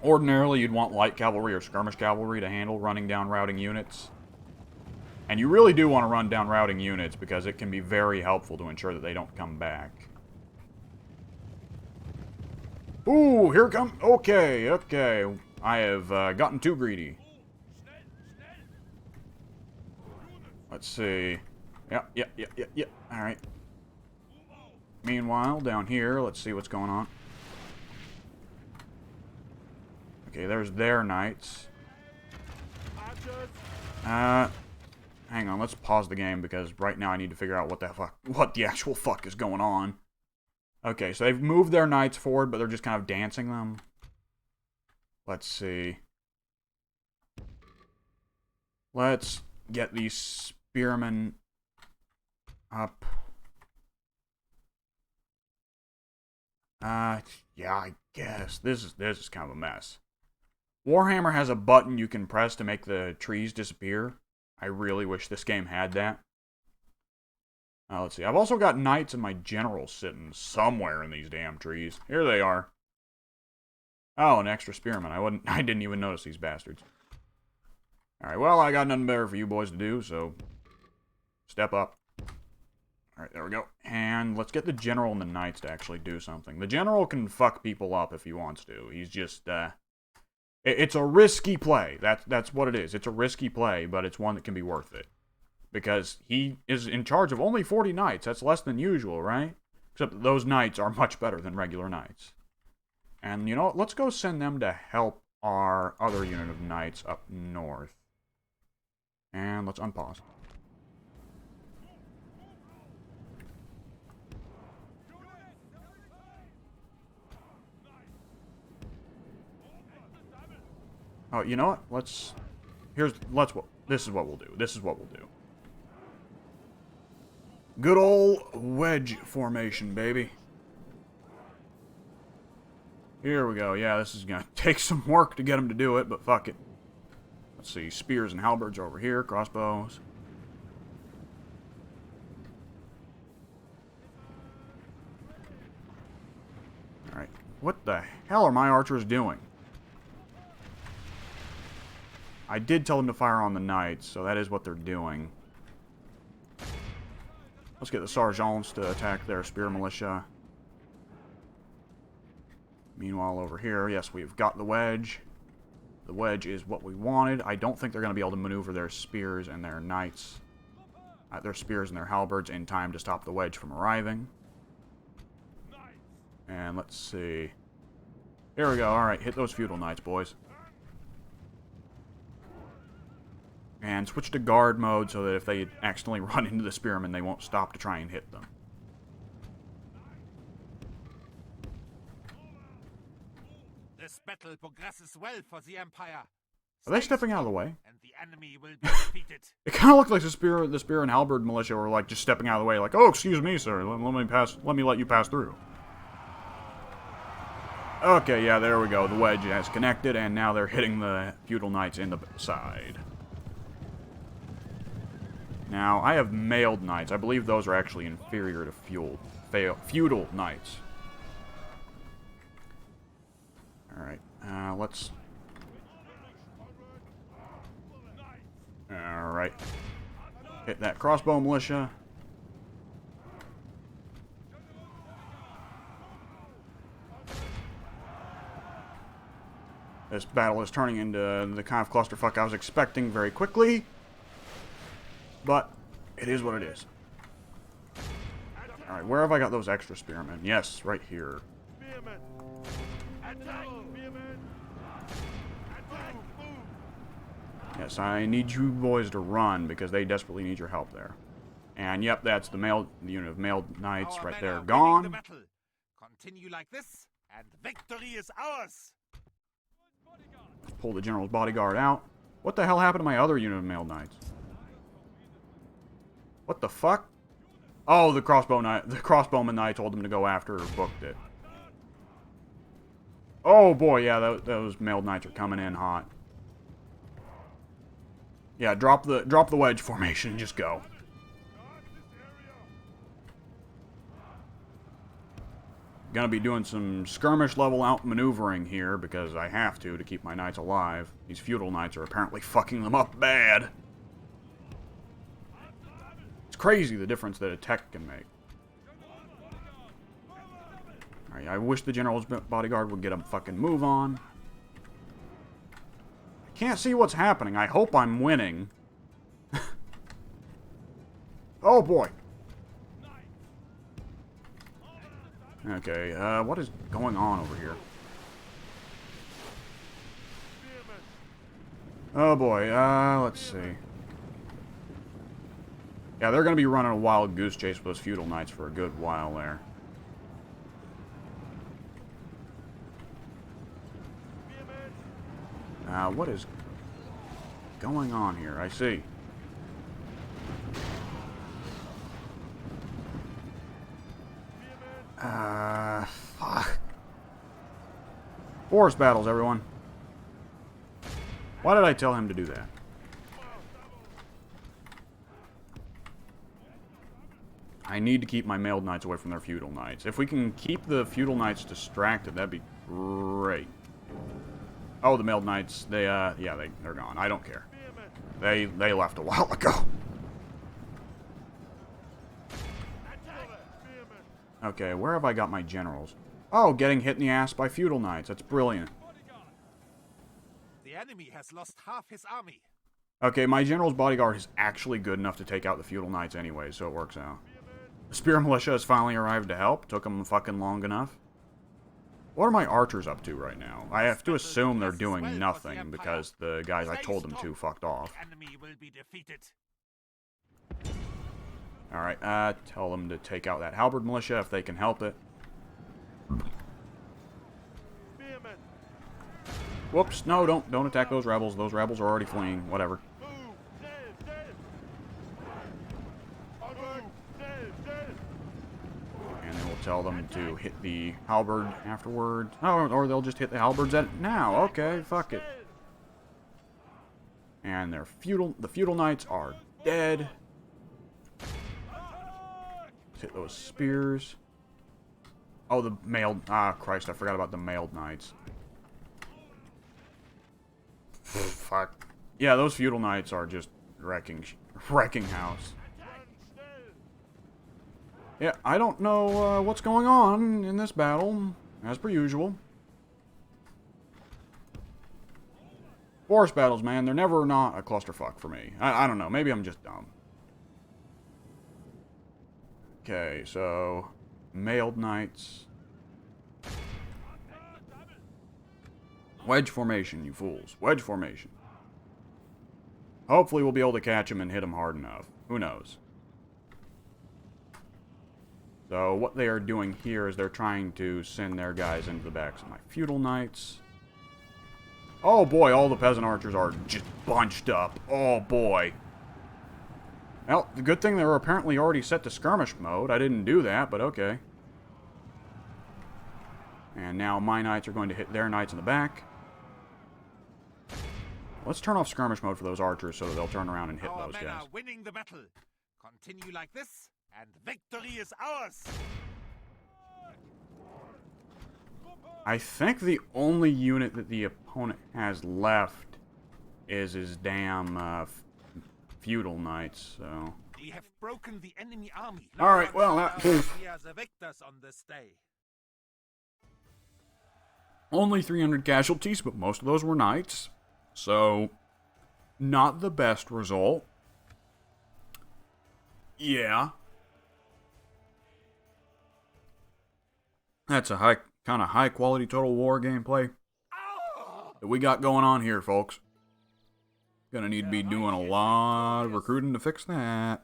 Ordinarily, you'd want light cavalry or skirmish cavalry to handle running down routing units. And you really do want to run down routing units because it can be very helpful to ensure that they don't come back. Ooh, here come... Okay. I have gotten too greedy. Let's see. Yeah. Alright. Meanwhile, down here, let's see what's going on. Okay, there's their knights. Hang on, let's pause the game because right now I need to figure out what the actual fuck is going on. Okay, so they've moved their knights forward, but they're just kind of dancing them. Let's see. Let's get these spearmen up. Yeah, I guess. This is kind of a mess. Warhammer has a button you can press to make the trees disappear. I really wish this game had that. Let's see. I've also got knights and my generals sitting somewhere in these damn trees. Here they are. Oh, an extra spearman. I didn't even notice these bastards. Alright, well, I got nothing better for you boys to do, so step up. Alright, there we go. And let's get the general and the knights to actually do something. The general can fuck people up if he wants to. He's just, it's a risky play. That's what it is. It's a risky play, but it's one that can be worth it. Because he is in charge of only 40 knights. That's less than usual, right? Except that those knights are much better than regular knights. And you know what? Let's go send them to help our other unit of knights up north. And let's unpause. Oh, you know what? This is what we'll do. Good old wedge formation, baby. Here we go. Yeah, this is gonna take some work to get them to do it, but fuck it. let's see, spears and halberds over here, crossbows. Alright, what the hell are my archers doing? I did tell them to fire on the knights, so that is what they're doing. Let's get the sergeants to attack their spear militia. Meanwhile, over here, yes, we've got the wedge. The wedge is what we wanted. I don't think they're going to be able to maneuver their spears and their knights, their spears and their halberds in time to stop the wedge from arriving. And let's see. Here we go. Alright, hit those feudal knights, boys. And switch to guard mode so that if they accidentally run into the spearmen, they won't stop to try and hit them. This battle progresses well for the Empire. Are they Stay stepping out of the strong, way? And the enemy will be defeated. It kind of looked like the spear and halberd militia were like just stepping out of the way, like, "Oh, excuse me, sir. Let me let you pass through." Okay, yeah, there we go. The wedge has connected, and now they're hitting the feudal knights in the side. Now, I have mailed knights. I believe those are actually inferior to feudal knights. Alright, let's... Alright. Hit that crossbow militia. This battle is turning into the kind of clusterfuck I was expecting very quickly. But it is what it is. Alright, where have I got those extra spearmen? Yes, right here. Yes, I need you boys to run because they desperately need your help there. And yep, that's the unit of mailed knights right there gone. The battle. Continue like this, and victory is ours. Pull the general's bodyguard out. What the hell happened to my other unit of mailed knights? What the fuck? Oh, the crossbowman that I told them to go after booked it. Oh boy, yeah, those mailed knights are coming in hot. Yeah, drop the wedge formation and just go. Gonna be doing some skirmish level outmaneuvering here because I have to keep my knights alive. These feudal knights are apparently fucking them up bad. It's crazy the difference that a tech can make. Alright, I wish the general's bodyguard would get a fucking move on. I can't see what's happening. I hope I'm winning. Oh boy. Okay, what is going on over here? Oh boy, let's see. Yeah, they're gonna be running a wild goose chase with those feudal knights for a good while there. What is going on here? I see. Fuck. Forest battles, everyone. Why did I tell him to do that? I need to keep my mailed knights away from their feudal knights. If we can keep the feudal knights distracted, that'd be great. Oh, the mailed knights, they're gone. I don't care. They left a while ago. Okay, where have I got my generals? Oh, getting hit in the ass by feudal knights. That's brilliant. The enemy has lost half his army. Okay, my general's bodyguard is actually good enough to take out the feudal knights anyway, so it works out. The spear militia has finally arrived to help. Took them fucking long enough. What are my archers up to right now? I have to assume they're doing nothing because the guys I told them to fucked off. The enemy will be defeated. Alright, tell them to take out that halberd militia if they can help it. Whoops, no, don't attack those rebels. Those rebels are already fleeing. Whatever. And then we'll tell them to hit the halberd afterward. Oh, or they'll just hit the halberds at it now. Okay, fuck it. And the feudal knights are dead. Let's hit those spears. Oh, the mailed... Ah, Christ, I forgot about the mailed knights. Fuck. Yeah, those feudal knights are just wrecking house. Yeah, I don't know what's going on in this battle, as per usual. Forest battles, man, they're never not a clusterfuck for me. I don't know, maybe I'm just dumb. Okay, so... Mailed knights. Wedge formation, you fools. Wedge formation. Hopefully we'll be able to catch him and hit him hard enough. Who knows? So what they are doing here is they're trying to send their guys into the backs of my feudal knights. Oh boy, all the peasant archers are just bunched up. Oh boy. Well, the good thing they were apparently already set to skirmish mode. I didn't do that, but okay. And now my knights are going to hit their knights in the back. Let's turn off skirmish mode for those archers so that they'll turn around and hit Our those men guys. are winning the battle. Continue like this, and victory is ours. I think the only unit that the opponent has left is his damn feudal knights, so... We have broken the enemy army. Alright, well, that... We are the victors on this day. Only 300 casualties, but most of those were knights. So, not the best result. Yeah. That's a kind of high quality Total War gameplay that we got going on here, folks. Gonna need to be doing a lot of recruiting to fix that.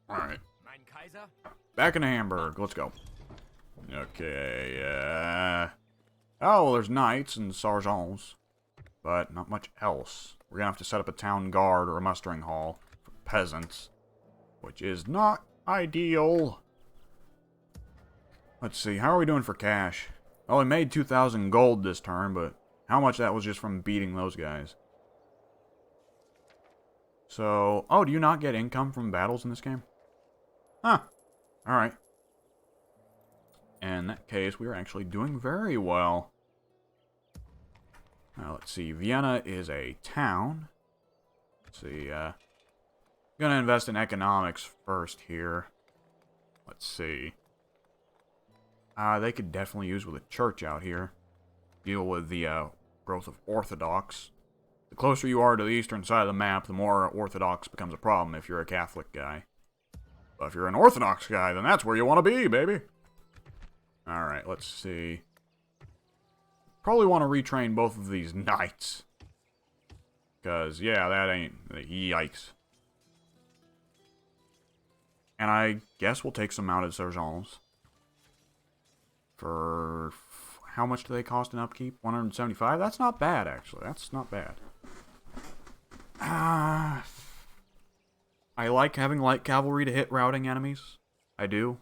Alright. Mein Kaiser? Back in Hamburg. Let's go. Okay, oh, well, there's knights and sergeants, but not much else. We're gonna have to set up a town guard or a mustering hall for peasants, which is not ideal. Let's see, how are we doing for cash? Well, we made 2,000 gold this turn, but how much of that was just from beating those guys? So, oh, do you not get income from battles in this game? Huh, alright. In that case, we are actually doing very well. Now, let's see. Vienna is a town. Let's see. Gonna invest in economics first here. Let's see. They could definitely use with a church out here. Deal with the growth of Orthodox. The closer you are to the eastern side of the map, the more Orthodox becomes a problem if you're a Catholic guy. But if you're an Orthodox guy, then that's where you want to be, baby. Alright, let's see. Probably want to retrain both of these knights. Because, yeah, that ain't... Yikes. And I guess we'll take some mounted sergeants. For... How much do they cost in upkeep? 175? That's not bad, actually. That's not bad. I like having light cavalry to hit routing enemies. I do.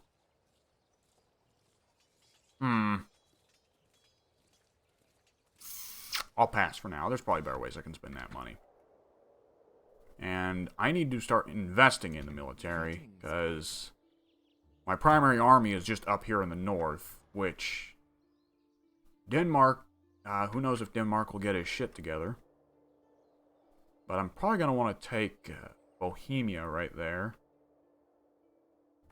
I'll pass for now. There's probably better ways I can spend that money. And I need to start investing in the military, because my primary army is just up here in the north, which Denmark, who knows if Denmark will get his shit together. But I'm probably going to want to take Bohemia right there,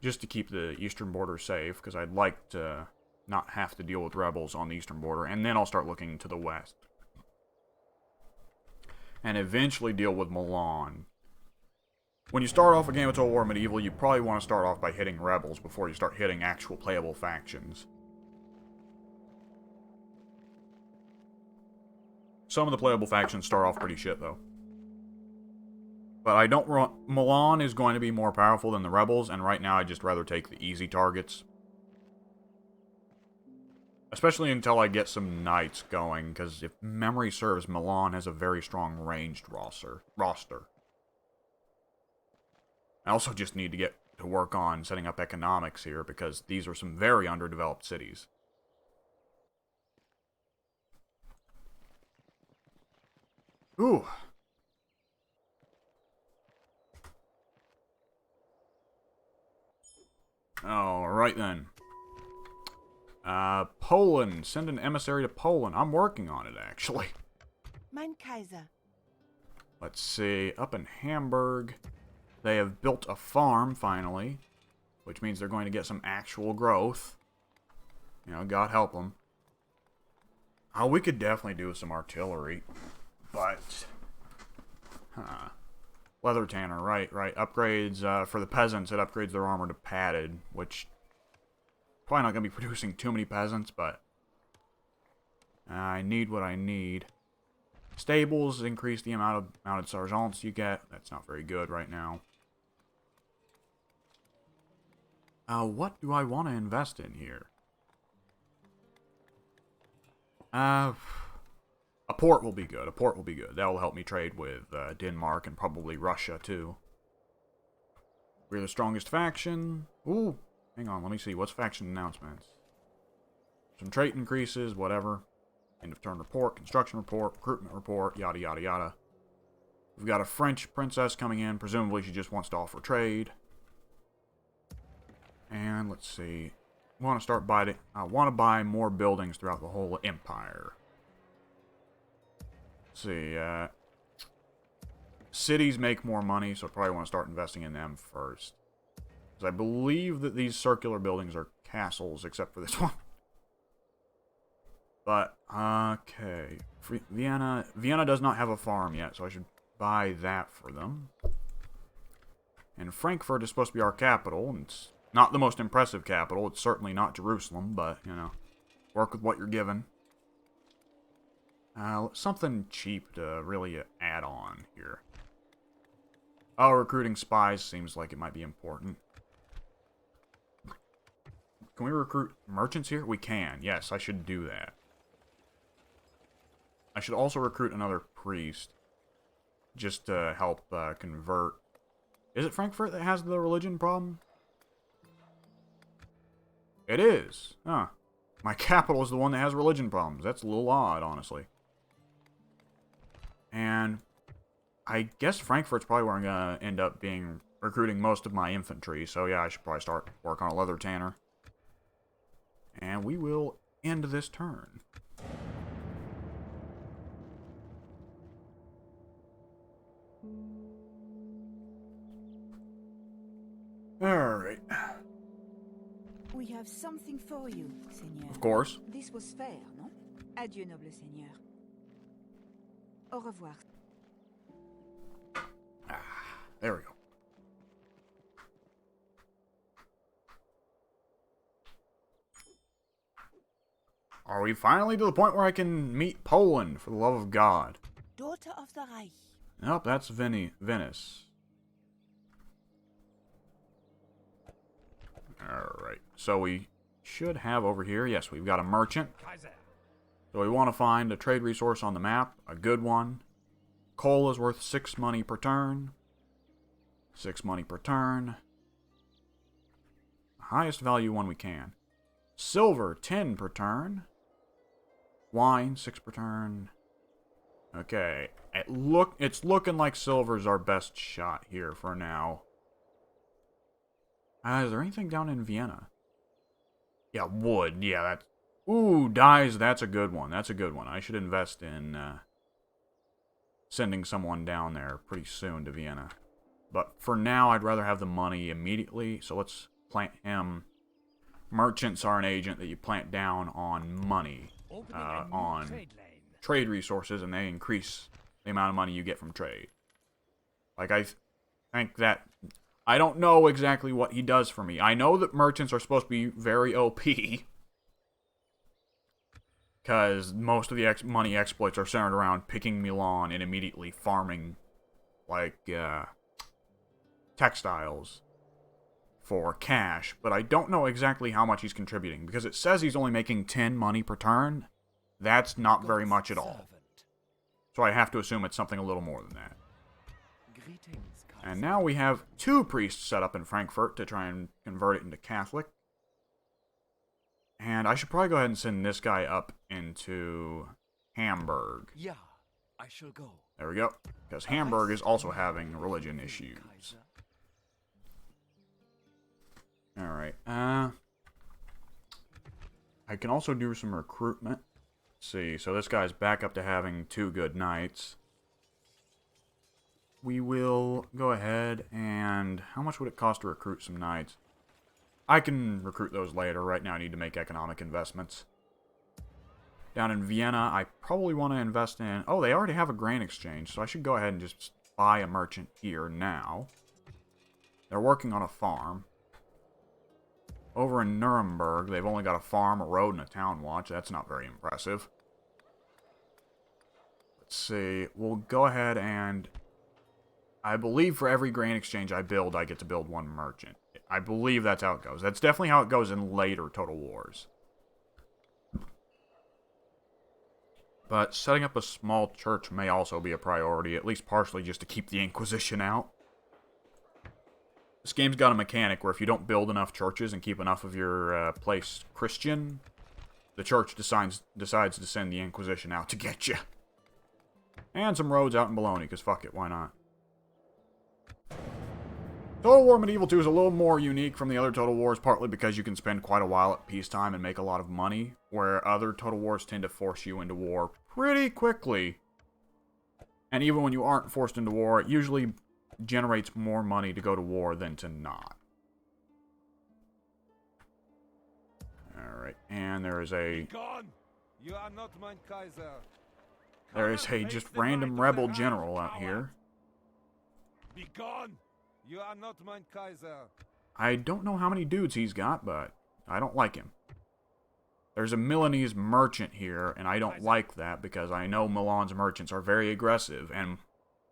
just to keep the eastern border safe, because I'd like to not have to deal with rebels on the eastern border, and then I'll start looking to the west. And eventually deal with Milan. When you start off a game of Total War Medieval, you probably want to start off by hitting rebels before you start hitting actual playable factions. Some of the playable factions start off pretty shit, though. But I don't want... Milan is going to be more powerful than the rebels, and right now I'd just rather take the easy targets. Especially until I get some knights going, because if memory serves, Milan has a very strong ranged roster. I also just need to get to work on setting up economics here, because these are some very underdeveloped cities. Ooh. Alright then. Poland. Send an emissary to Poland. I'm working on it, actually. Mein Kaiser. Let's see. Up in Hamburg, they have built a farm, finally. Which means they're going to get some actual growth. You know, God help them. Oh, we could definitely do some artillery. But... Huh. Leather tanner, right. Upgrades, for the peasants, it upgrades their armor to padded, which... Probably not going to be producing too many peasants, but... I need what I need. Stables increase the amount of mounted sergeants you get. That's not very good right now. What do I want to invest in here? A port will be good. That will help me trade with Denmark and probably Russia, too. We're the strongest faction. Ooh, hang on, let me see. What's faction announcements? Some trait increases, whatever. End of turn report, construction report, recruitment report, yada yada yada. We've got a French princess coming in. Presumably she just wants to offer trade. And let's see. I want to start buying. I want to buy more buildings throughout the whole empire. Let's see. Cities make more money, so I probably want to start investing in them first. Because I believe that these circular buildings are castles, except for this one. But, okay. Vienna does not have a farm yet, so I should buy that for them. And Frankfurt is supposed to be our capital, and it's not the most impressive capital. It's certainly not Jerusalem, but, you know, work with what you're given. Something cheap to really add on here. Oh, recruiting spies seems like it might be important. Can we recruit merchants here? We can. Yes, I should do that. I should also recruit another priest. Just to help convert. Is it Frankfurt that has the religion problem? It is. Huh. My capital is the one that has religion problems. That's a little odd, honestly. And I guess Frankfurt's probably where I'm going to end up being recruiting most of my infantry. So yeah, I should probably start work on a leather tanner. And we will end this turn. Alright. We have something for you, Seigneur. Of course. This was fair, no? Adieu, noble Seigneur. Au revoir. There we go. Are we finally to the point where I can meet Poland, for the love of God? Daughter of the Reich. Nope, that's Venice. Alright, so we should have over here, yes, we've got a merchant. Kaiser. So we want to find a trade resource on the map, a good one. Coal is worth 6 money per turn. 6 money per turn. Highest value one we can. Silver, 10 per turn. Wine, 6 per turn. Okay, it's looking like silver's our best shot here for now. Is there anything down in Vienna? Yeah, wood. Yeah, that's... Ooh, dyes. That's a good one. That's a good one. I should invest in sending someone down there pretty soon to Vienna. But for now, I'd rather have the money immediately. So let's plant him. Merchants are an agent that you plant down on money. On trade resources, and they increase the amount of money you get from trade. Like, I think that... I don't know exactly what he does for me. I know that merchants are supposed to be very OP. Because most of the money exploits are centered around picking Milan and immediately farming, like, textiles for cash. But I don't know exactly how much he's contributing. Because it says he's only making 10 money per turn. That's not very much at all. So I have to assume it's something a little more than that. And now we have 2 priests set up in Frankfurt to try and convert it into Catholic. And I should probably go ahead and send this guy up into Hamburg. Yeah, I shall go. There we go. Because Hamburg is also having religion issues. Alright, I can also do some recruitment. Let's see, so this guy's back up to having 2 good knights. We will go ahead and... How much would it cost to recruit some knights? I can recruit those later. Right now I need to make economic investments. Down in Vienna, I probably want to invest in... Oh, they already have a grain exchange, so I should go ahead and just buy a merchant here now. They're working on a farm. Over in Nuremberg, they've only got a farm, a road, and a town watch. That's not very impressive. Let's see. We'll go ahead and... I believe for every grain exchange I build, I get to build 1 merchant. I believe that's how it goes. That's definitely how it goes in later Total Wars. But setting up a small church may also be a priority, at least partially just to keep the Inquisition out. This game's got a mechanic where if you don't build enough churches and keep enough of your place Christian, the church decides to send the Inquisition out to get you. And some roads out in Bologna, because fuck it, why not? Total War Medieval 2 is a little more unique from the other Total Wars, partly because you can spend quite a while at peacetime and make a lot of money, where other Total Wars tend to force you into war pretty quickly. And even when you aren't forced into war, it usually generates more money to go to war than to not. Alright, and there is a... Gone! You are not mein Kaiser. There is a just random rebel general out here. Be gone! You are not mein Kaiser. I don't know how many dudes he's got, but I don't like him. There's a Milanese merchant here, and I don't like that because I know Milan's merchants are very aggressive, and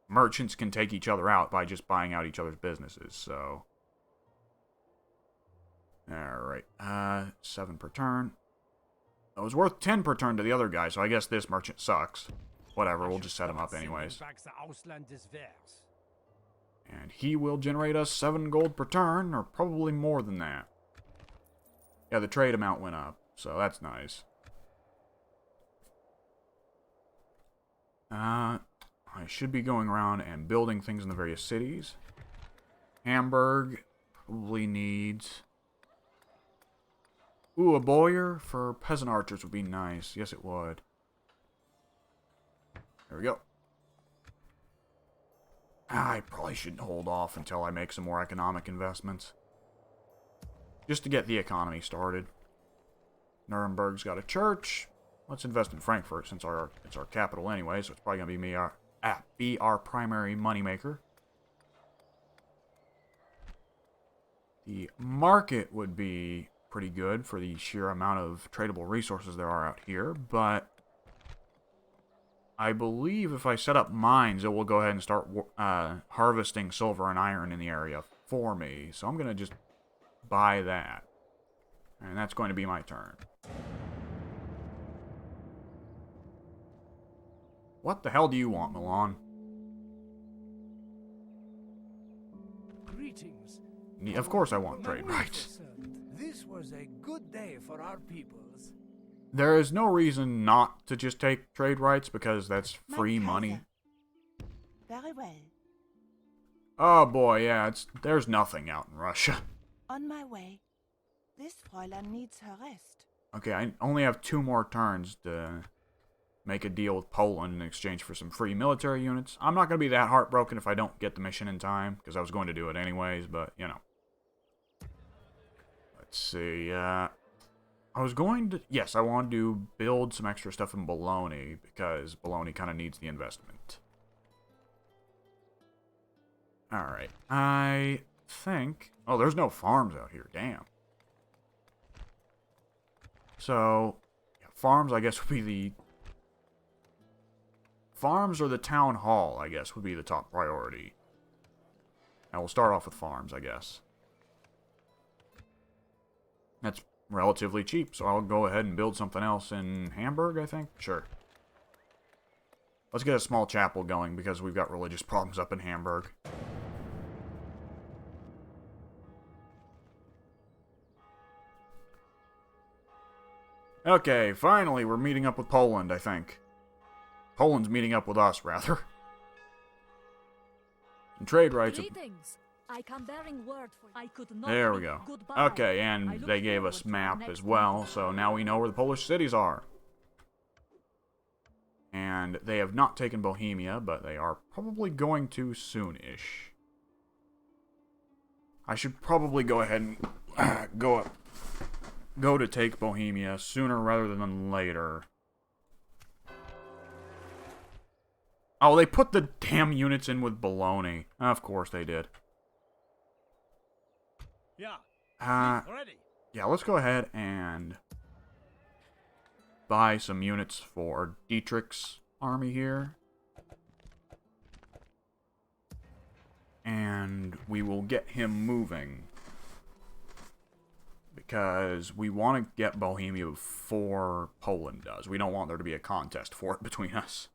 merchants can take each other out by just buying out each other's businesses, so... Alright, 7 per turn. It was worth 10 per turn to the other guy, so I guess this merchant sucks. Whatever, we'll just set him up anyways. And he will generate us 7 gold per turn, or probably more than that. Yeah, the trade amount went up, so that's nice. I should be going around and building things in the various cities. Hamburg probably needs... Ooh, a boyar for peasant archers would be nice. Yes, it would. There we go. I probably should hold off until I make some more economic investments. Just to get the economy started. Nuremberg's got a church. Let's invest in Frankfurt since it's our capital anyway, so it's probably going to be our primary moneymaker. The market would be pretty good for the sheer amount of tradable resources there are out here, but I believe if I set up mines, it will go ahead and start harvesting silver and iron in the area for me. So I'm going to just buy that. And that's going to be my turn. What the hell do you want, Milan? Greetings. Of course I want trade rights. This was a good day for our peoples. There is no reason not to just take trade rights because that's free money. Very well. Oh boy, yeah, there's nothing out in Russia. On my way. This Fräulein needs her rest. Okay, I only have 2 more turns to make a deal with Poland in exchange for some free military units. I'm not going to be that heartbroken if I don't get the mission in time, because I was going to do it anyways, but, you know. Let's see, I was going to... Yes, I wanted to build some extra stuff in Bologna, because Bologna kind of needs the investment. Alright, I think... Oh, there's no farms out here, damn. So, yeah, farms, I guess, would be the... Farms or the town hall, I guess, would be the top priority. And we'll start off with farms, I guess. That's relatively cheap, so I'll go ahead and build something else in Hamburg, I think? Sure. Let's get a small chapel going, because we've got religious problems up in Hamburg. Okay, finally, we're meeting up with Poland, I think. Poland's meeting up with us, rather. And trade rights. Greetings. I come bearing word for I could not There we bid go. goodbye. Okay, I and look they gave forward us to our map next as well, meeting. so now we know where the Polish cities are. And they have not taken Bohemia, but they are probably going to soon-ish. I should probably go ahead and go to take Bohemia sooner rather than later. Oh, they put the damn units in with baloney. Of course they did. Yeah, ready. Yeah, let's go ahead and buy some units for Dietrich's army here. And we will get him moving. Because we want to get Bohemia before Poland does. We don't want there to be a contest for it between us.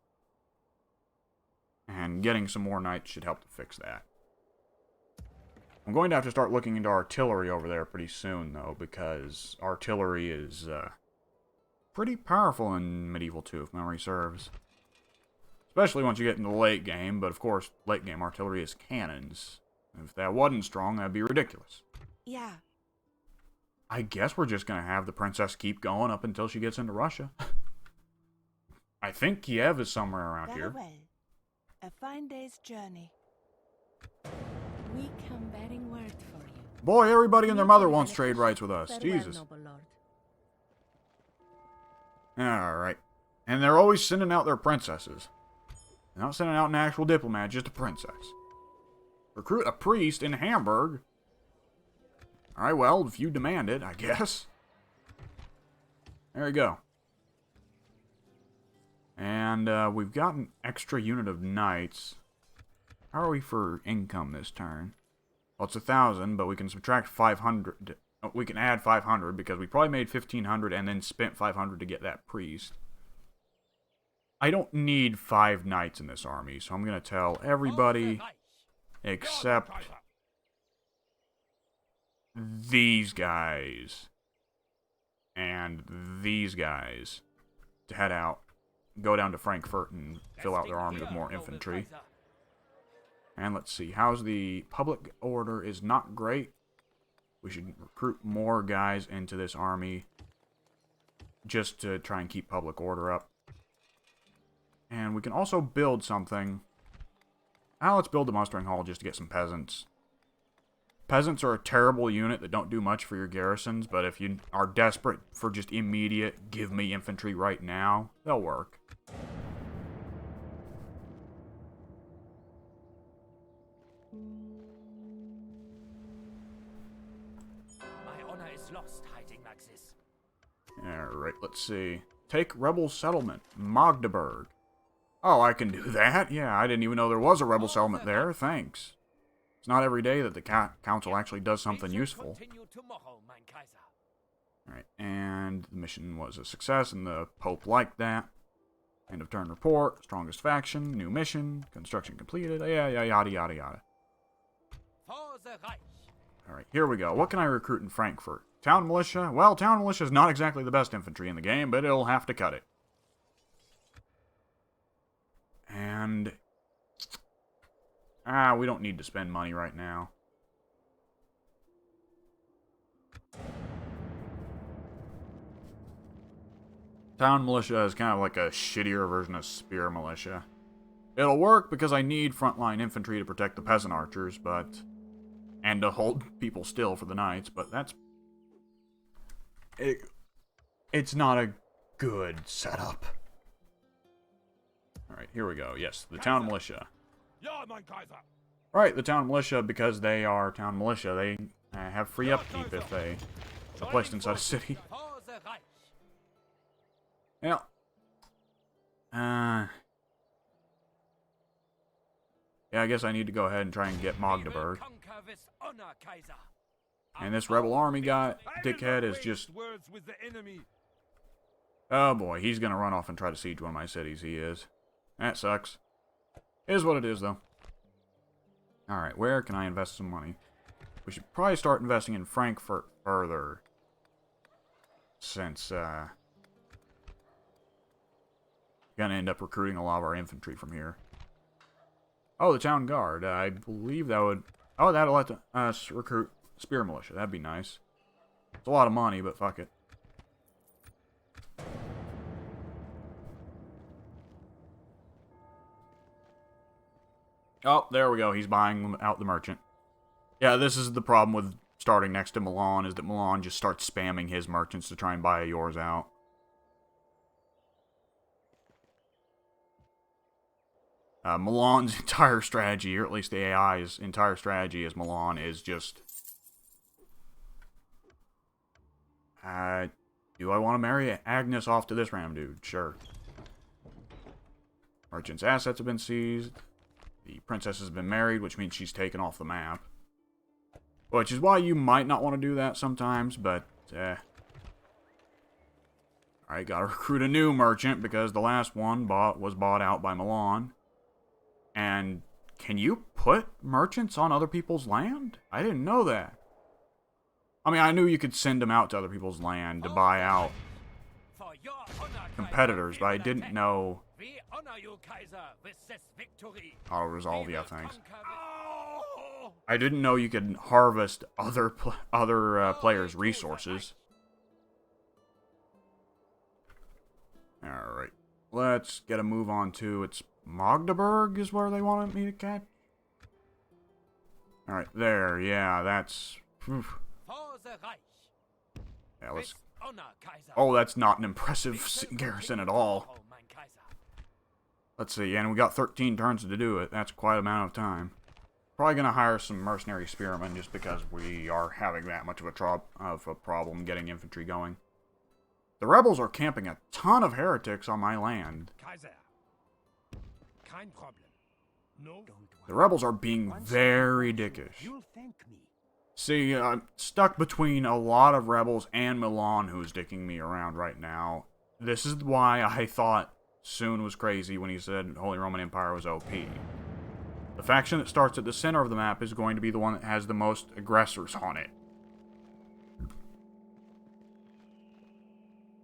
And getting some more knights should help to fix that. I'm going to have to start looking into artillery over there pretty soon, though, because artillery is pretty powerful in Medieval 2, if memory serves. Especially once you get into the late game, but of course, late game artillery is cannons. If that wasn't strong, that'd be ridiculous. Yeah. I guess we're just going to have the princess keep going up until she gets into Russia. I think Kiev is somewhere around Very here. well. A fine day's journey. We come bearing word for you. Boy, everybody and their Meet mother your wants trade beneficial. rights with us. Farewell, Jesus. noble lord. Alright. And they're always sending out their princesses. They're not sending out an actual diplomat, just a princess. Recruit a priest in Hamburg. Alright, well, if you demand it, I guess. There you go. And we've got an extra unit of knights. How are we for income this turn? Well, it's 1,000, but we can subtract 500. We can add 500 because we probably made 1,500 and then spent 500 to get that priest. I don't need 5 knights in this army, so I'm going to tell everybody except these guys and these guys to head out, go down to Frankfurt and fill out their army with more infantry. And let's see, how's the public order is not great. We should recruit more guys into this army just to try and keep public order up. And we can also build something. Let's build a mustering hall just to get some peasants. Peasants are a terrible unit that don't do much for your garrisons, but if you are desperate for just immediate, give me infantry right now, they'll work. My honor is lost hiding like this. Alright, let's see. Take rebel settlement, Magdeburg. Oh, I can do that? Yeah, I didn't even know there was a rebel settlement there. Thanks. It's not every day that the council actually does something useful. Continue tomorrow, mein Kaiser. Alright, and the mission was a success, and the Pope liked that. End of turn report, strongest faction, new mission, construction completed, yada yada yada. For the Reich. Alright, here we go. What can I recruit in Frankfurt? Town militia? Well, town militia is not exactly the best infantry in the game, but it'll have to cut it. And we don't need to spend money right now. Town militia is kind of like a shittier version of spear militia. It'll work because I need frontline infantry to protect the peasant archers, but... and to hold people still for the knights, but that's... It's not a good setup. Alright, here we go. Yes, the town militia. Ja, mein Kaiser. Right, the town militia, because they are town militia, they have free upkeep if they are placed inside a city. For the Reich. Yeah. Yeah, I guess I need to go ahead and try and get We will Magdeburg. conquer with honor, Kaiser. And this rebel army guy, I dickhead, will is not just... waste words with the enemy. Oh boy, he's gonna run off and try to siege one of my cities, he is. That sucks. Is what it is, though. Alright, where can I invest some money? We should probably start investing in Frankfurt further. Since, gonna end up recruiting a lot of our infantry from here. Oh, the town guard. I believe that would... Oh, that'll let us recruit spear militia. That'd be nice. It's a lot of money, but fuck it. Oh, there we go. He's buying out the merchant. Yeah, this is the problem with starting next to Milan, is that Milan just starts spamming his merchants to try and buy yours out. Milan's entire strategy, or at least the AI's entire strategy as Milan, is just... do I want to marry Agnes off to this ram dude? Sure. Merchant's assets have been seized. The princess has been married, which means she's taken off the map. Which is why you might not want to do that sometimes, but, Alright, gotta recruit a new merchant, because the last one was bought out by Milan. And can you put merchants on other people's land? I didn't know that. I mean, I knew you could send them out to other people's land to buy out For your honor, competitors, Kaiser, but I we will didn't attack. know We honor you, Kaiser, with this victory. how to resolve We the will things. conquer with- I didn't know you could harvest other players' resources. Alright. Let's get a move on to... It's Magdeburg is where they wanted me to catch? Alright, there. Yeah, that's... Oof. For the Reich. Yeah, let's... With honor, Kaiser. Oh, that's not an impressive garrison at all. Oh, mein Kaiser. Let's see, and we got 13 turns to do it. That's quite an amount of time. Probably gonna hire some mercenary spearmen just because we are having that much of a problem getting infantry going. The rebels are camping a ton of heretics on my land. Kaiser. Kein Problem. No? The rebels are being very dickish. You'll thank me. See, I'm stuck between a lot of rebels and Milan, who's dicking me around right now. This is why I thought Soon was crazy when he said Holy Roman Empire was OP. The faction that starts at the center of the map is going to be the one that has the most aggressors on it.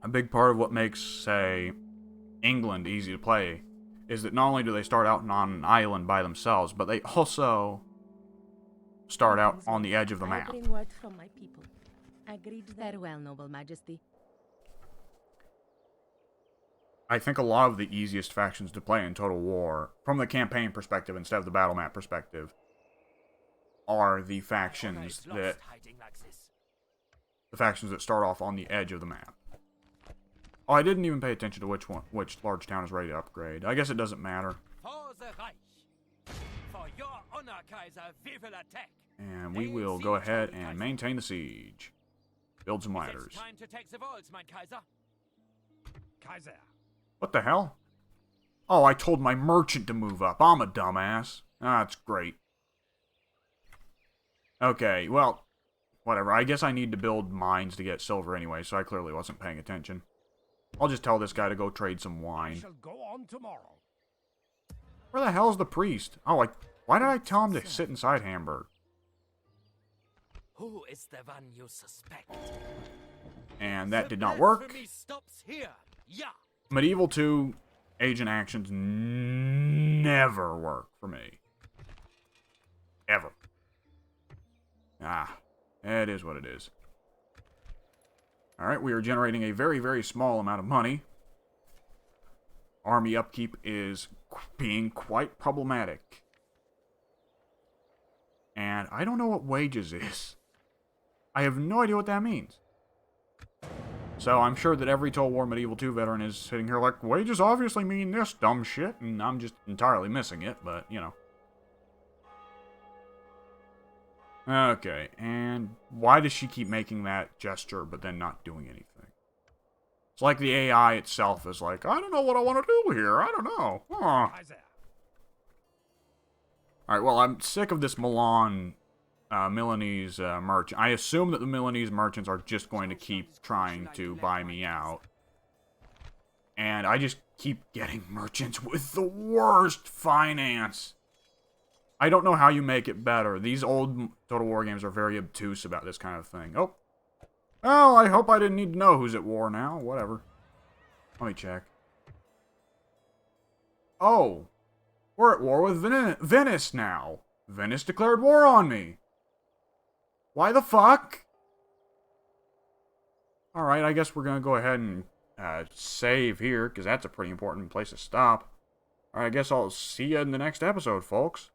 A big part of what makes, say, England easy to play is that not only do they start out on an island by themselves, but they also start out on the edge of the map. I bring word from my people. Agreed. Farewell, noble majesty. I think a lot of the easiest factions to play in Total War, from the campaign perspective instead of the battle map perspective, are the Honor factions is lost that hiding like this. start off on the edge of the map. Oh, I didn't even pay attention to which large town is ready to upgrade. I guess it doesn't matter. For the Reich. For your honor, Kaiser, we will attack. And we will go ahead and maintain the siege. Build some ladders. It's time to take the walls, mein Kaiser. Kaiser. What the hell? Oh, I told my merchant to move up. I'm a dumbass. That's great. Okay, well, whatever. I guess I need to build mines to get silver anyway, so I clearly wasn't paying attention. I'll just tell this guy to go trade some I wine. shall go on tomorrow. Where the hell's the priest? Oh, why did I tell him to sit inside Hamburg? Who is the one you suspect? And that The did not work. blasphemy stops here. Yeah. Medieval 2 agent actions never work for me. Ever. Ah, it is what it is. Alright, we are generating a very, very small amount of money. Army upkeep is being quite problematic. And I don't know what wages is. I have no idea what that means. So I'm sure that every Total War Medieval 2 veteran is sitting here like, wages obviously mean this dumb shit, and I'm just entirely missing it, but, you know. Okay, and why does she keep making that gesture but then not doing anything? It's like the AI itself is like, I don't know what I want to do here, I don't know. Huh. Kaiser. Alright, well, I'm sick of this Milanese merchant. I assume that the Milanese merchants are just going to keep trying to buy me out. And I just keep getting merchants with the worst finance. I don't know how you make it better. These old Total War games are very obtuse about this kind of thing. Oh. Well, I hope I didn't need to know who's at war now. Whatever. Let me check. Oh. We're at war with Venice now. Venice declared war on me. Why the fuck? Alright, I guess we're gonna go ahead and save here, because that's a pretty important place to stop. Alright, I guess I'll see you in the next episode, folks.